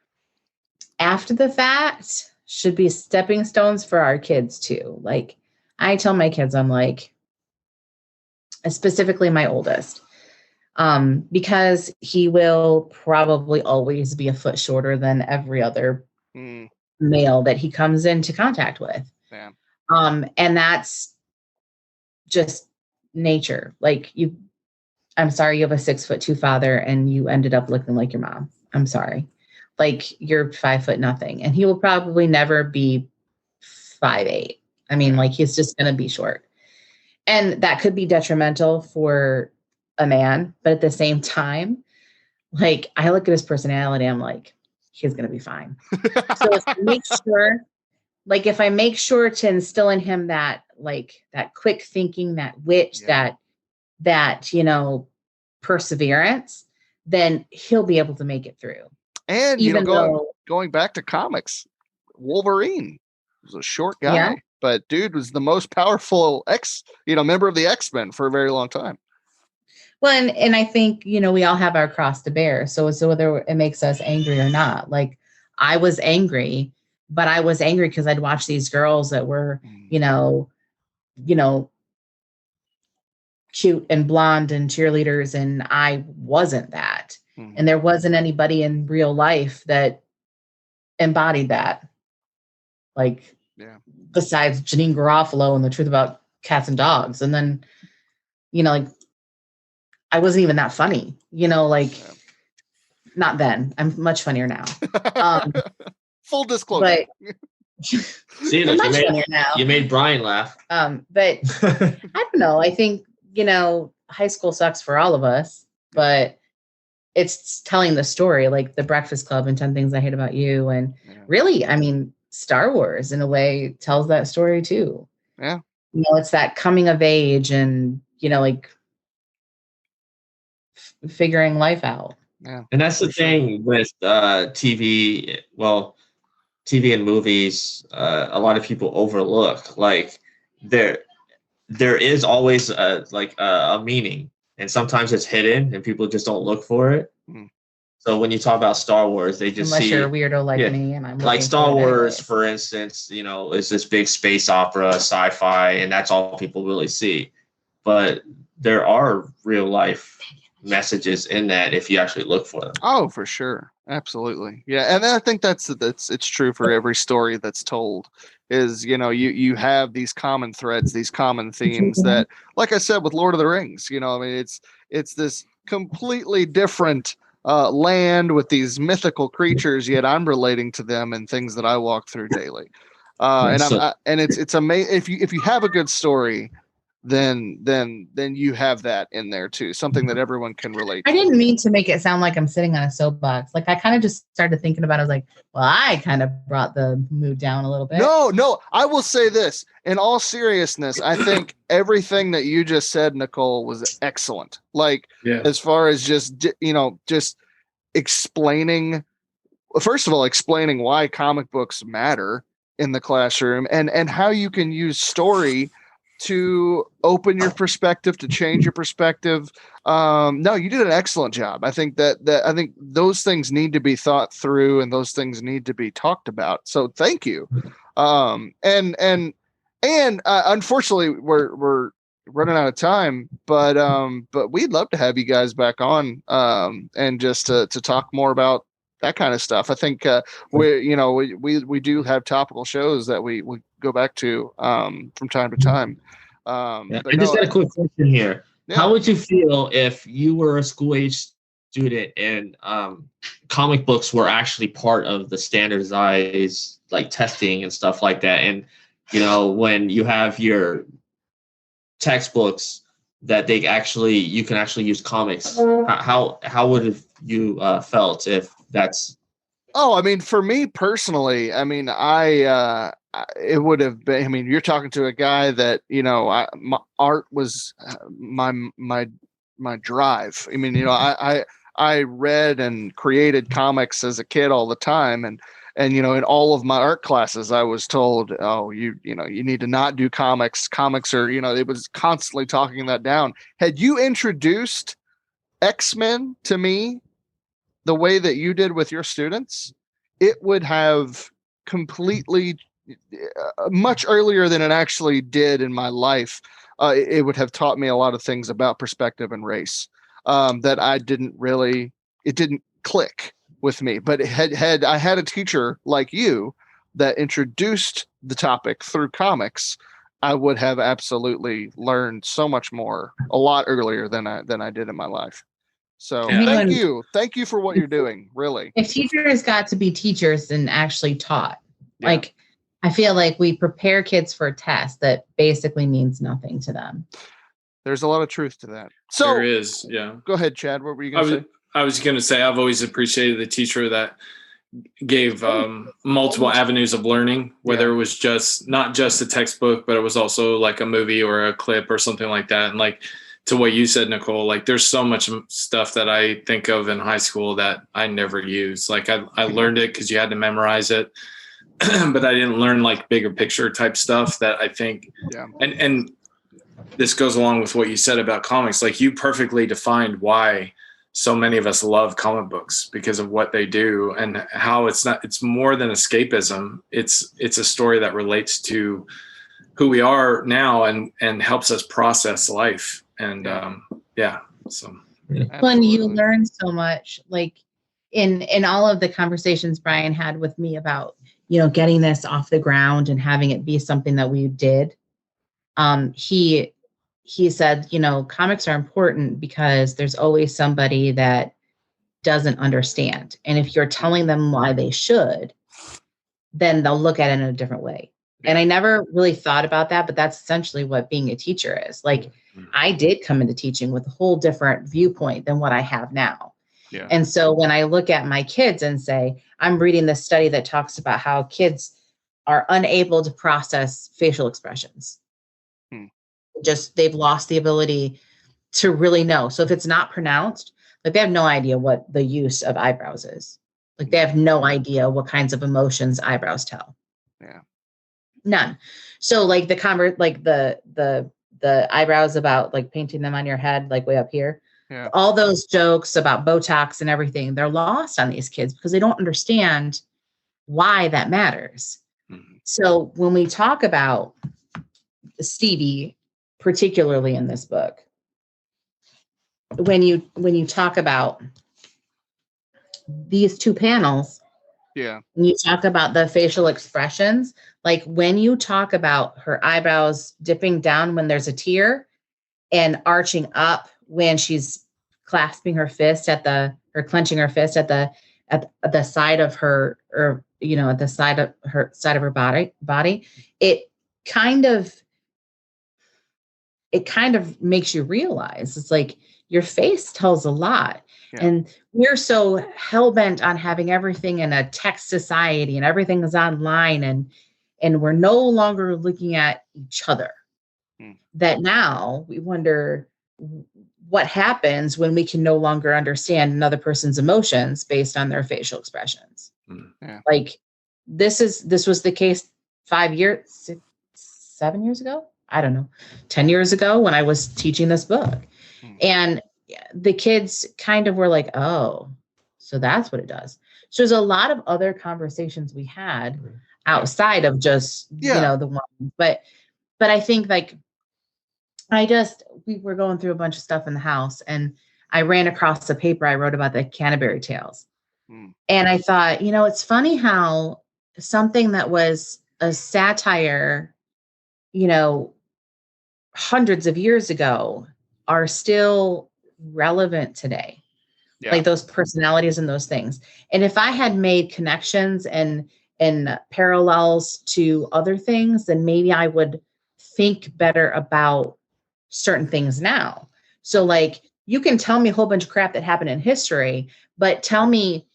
after the fact should be stepping stones for our kids too. Like, I tell my kids, I'm like, specifically my oldest, because he will probably always be a foot shorter than every other male that he comes into contact with. Yeah. And that's just nature. Like, I'm sorry, you have a 6'2" father and you ended up looking like your mom. I'm sorry. Like, you're 5 foot nothing. And he will probably never be 5'8". I mean, like, he's just going to be short. And that could be detrimental for a man. But at the same time, like, I look at his personality, I'm like, he's going to be fine. So if I make sure to instill in him that, like, that quick thinking, that wit, that perseverance, then he'll be able to make it through. And going back to comics, Wolverine was a short guy, but dude was the most powerful member of the X-Men for a very long time. Well, and I think, we all have our cross to bear. So whether it makes us angry or not, like, I was angry, but I was angry because I'd watch these girls that were, cute and blonde and cheerleaders, and I wasn't that. And there wasn't anybody in real life that embodied that. Like, besides Janine Garofalo and The Truth About Cats and Dogs. And then, like, I wasn't even that funny, not then. I'm much funnier now. Full disclosure. But see, look, you made Brian laugh. But I don't know. I think, high school sucks for all of us, but it's telling the story, like The Breakfast Club and 10 Things I Hate About You. And really, I mean, Star Wars in a way tells that story too. Yeah. It's that coming of age and, like, figuring life out. Yeah. And that's the thing with TV. Well, TV and movies, a lot of people overlook. Like, there is always a meaning, and sometimes it's hidden, and people just don't look for it. So when you talk about Star Wars, they just unless you're a weirdo like me, and I'm like Star Wars, for instance. Is this big space opera, sci-fi, and that's all people really see. But there are real life messages in that if you actually look for them. Oh, for sure. Absolutely. Yeah. And I think it's true for every story that's told is, you have these common threads, these common themes that, like I said, with Lord of the Rings, it's this completely different land with these mythical creatures, yet I'm relating to them and things that I walk through daily. And it's amazing if you have a good story, then you have that in there too, something that everyone can relate to. I didn't mean to make it sound like I'm sitting on a soapbox. Like I kind of just started thinking about it. I was like, well, I kind of brought the mood down a little bit. No, I will say this in all seriousness. I think everything that you just said, Nicole, was excellent. Like as far as just explaining, first of all, explaining why comic books matter in the classroom and how you can use story to open your perspective, to change your perspective. No, you did an excellent job. I think I think those things need to be thought through and those things need to be talked about. So thank you. And unfortunately we're running out of time, but we'd love to have you guys back on, and just to talk more about that kind of stuff. I think we do have topical shows that we go back to from time to time. I just got a quick question here. Yeah. How would you feel if you were a school age student and comic books were actually part of the standardized like testing and stuff like that? And when you have your textbooks that you can actually use comics, how would have you felt if that's? Oh, I mean, for me personally, I mean, it would have been. I mean, you're talking to a guy that my art was my drive. I mean, I read and created comics as a kid all the time, and in all of my art classes, I was told, oh, you need to not do comics. Comics are, it was constantly talking that down. Had you introduced X-Men to me the way that you did with your students, it would have completely much earlier than it actually did in my life. It would have taught me a lot of things about perspective and race that it didn't click with me. But I had a teacher like you that introduced the topic through comics, I would have absolutely learned so much more a lot earlier than I did in my life. So thank you for what you're doing. Really. If teachers got to be teachers and actually taught, like, I feel like we prepare kids for a test that basically means nothing to them. There's a lot of truth to that. So there is. Yeah. Go ahead, Chad. What were you going to say? I was going to say, I've always appreciated the teacher that gave multiple avenues of learning, whether it was not just a textbook, but it was also like a movie or a clip or something like that. And like, to what you said, Nicole, like there's so much stuff that I think of in high school that I never used. Like I learned it because you had to memorize it, but I didn't learn like bigger picture type stuff that I think, and this goes along with what you said about comics. Like you perfectly defined why so many of us love comic books because of what they do and how it's more than escapism. It's a story that relates to who we are now and helps us process life. And when you learn so much, like in all of the conversations Brian had with me about, getting this off the ground and having it be something that we did, he said, comics are important because there's always somebody that doesn't understand. And if you're telling them why they should, then they'll look at it in a different way. And I never really thought about that, but that's essentially what being a teacher is. Like I did come into teaching with a whole different viewpoint than what I have now. Yeah. And so when I look at my kids and say, I'm reading this study that talks about how kids are unable to process facial expressions. Just they've lost the ability to really know. So if it's not pronounced, like they have no idea what the use of eyebrows is. Like they have no idea what kinds of emotions eyebrows tell. Yeah. None. So like the eyebrows about like painting them on your head, like way up here. Yeah. All those jokes about Botox and everything, they're lost on these kids because they don't understand why that matters. Mm-hmm. So when we talk about Stevie, particularly in this book, when you talk about these two panels, and you talk about the facial expressions, like when you talk about her eyebrows dipping down when there's a tear and arching up when she's clasping her fist at the her clenching her fist at the side of her, or at the side of her body, it kind of makes you realize it's like your face tells a lot. Yeah. And we're so hell-bent on having everything in a text society and everything is online, and we're no longer looking at each other. That now we wonder what happens when we can no longer understand another person's emotions based on their facial expressions. Yeah. Like this was the case 7 years ago. I don't know, 10 years ago when I was teaching this book. And the kids kind of were like, oh, so that's what it does. So there's a lot of other conversations we had outside of just, the one, but I think like, we were going through a bunch of stuff in the house and I ran across a paper I wrote about the Canterbury Tales. And I thought, it's funny how something that was a satire, hundreds of years ago are still relevant today. Yeah. Like those personalities and those things. And if I had made connections and parallels to other things, then maybe I would think better about certain things now. So like, you can tell me a whole bunch of crap that happened in history, but tell me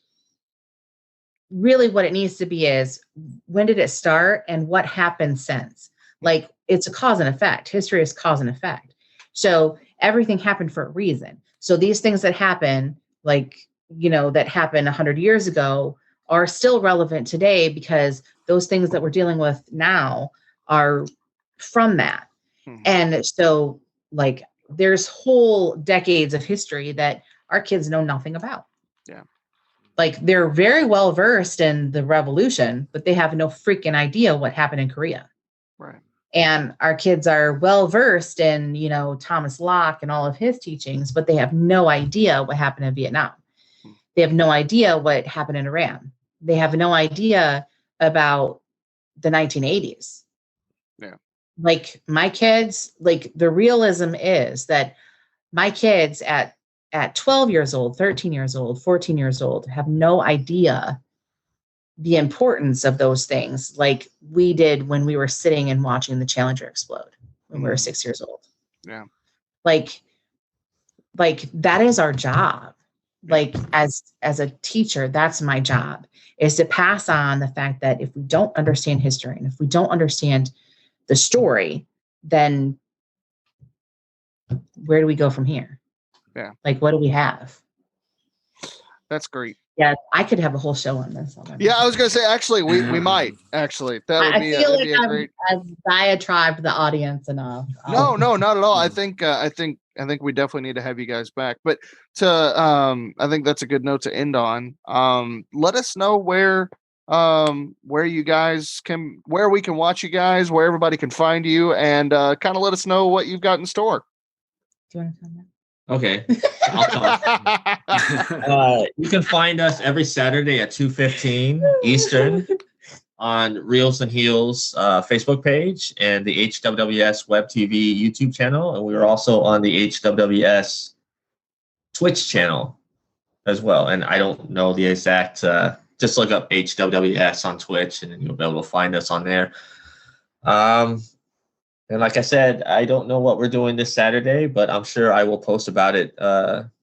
really what it needs to be is when did it start and what happened since? Like it's a cause and effect. History is cause and effect. So everything happened for a reason. So these things that happen, like, that happened 100 years ago are still relevant today because those things that we're dealing with now are from that. And so like there's whole decades of history that our kids know nothing about. Yeah. Like they're very well versed in the revolution, but they have no freaking idea what happened in Korea. Right. And our kids are well versed in, Thomas Locke and all of his teachings, but they have no idea what happened in Vietnam. They have no idea what happened in Iran. They have no idea about the 1980s. Yeah. Like my kids, like the realism is that my kids at 12 years old, 13 years old, 14 years old have no idea the importance of those things like we did when we were sitting and watching the Challenger explode when we were 6 years old. Yeah. Like that is our job. Like as a teacher, that's my job, is to pass on the fact that if we don't understand history and if we don't understand the story, then where do we go from here? Yeah. Like, what do we have? That's great. Yeah, I could have a whole show on this. Yeah, I was going to say, actually, we might. Actually, that would be a great. I've diatribed the audience enough. No, not at all. I think we definitely need to have you guys back. But I think that's a good note to end on. Let us know where you guys where we can watch you guys, where everybody can find you, and kind of let us know what you've got in store. Do you want to tell that? Okay. I'll talk. You can find us every Saturday at 2:15 Eastern on Reels and Heels Facebook page and the HWS Web TV YouTube channel. And we are also on the HWS Twitch channel as well. And I don't know the exact, just look up HWS on Twitch and you'll be able to find us on there. And like I said, I don't know what we're doing this Saturday, but I'm sure I will post about it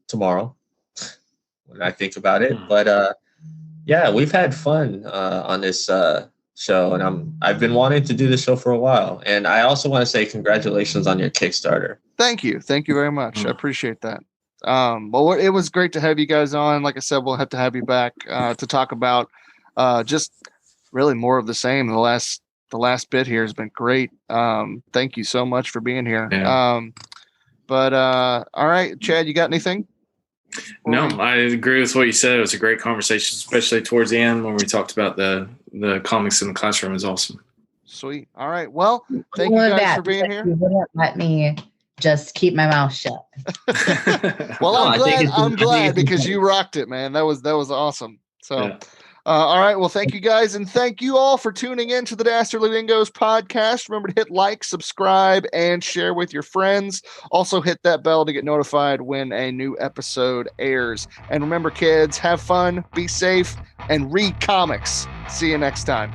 tomorrow when I think about it. But yeah, we've had fun on this show, and I've been wanting to do this show for a while. And I also want to say congratulations on your Kickstarter. Thank you very much. I appreciate that. Well, it was great to have you guys on. Like I said, we'll have to have you back to talk about just really more of the same. The last bit here has been great. Thank you so much for being here. Yeah. All right, Chad, you got anything? No, I agree with what you said. It was a great conversation, especially towards the end when we talked about the comics in the classroom. Is awesome. Sweet. All right. Well, thank you guys for being here. You wouldn't let me just keep my mouth shut. Well, I'm glad because you rocked it, man. That was awesome. So, All right. Well, thank you guys. And thank you all for tuning in to the Dastardly Dingoes podcast. Remember to hit like, subscribe, and share with your friends. Also hit that bell to get notified when a new episode airs. And remember, kids, have fun, be safe, and read comics. See you next time.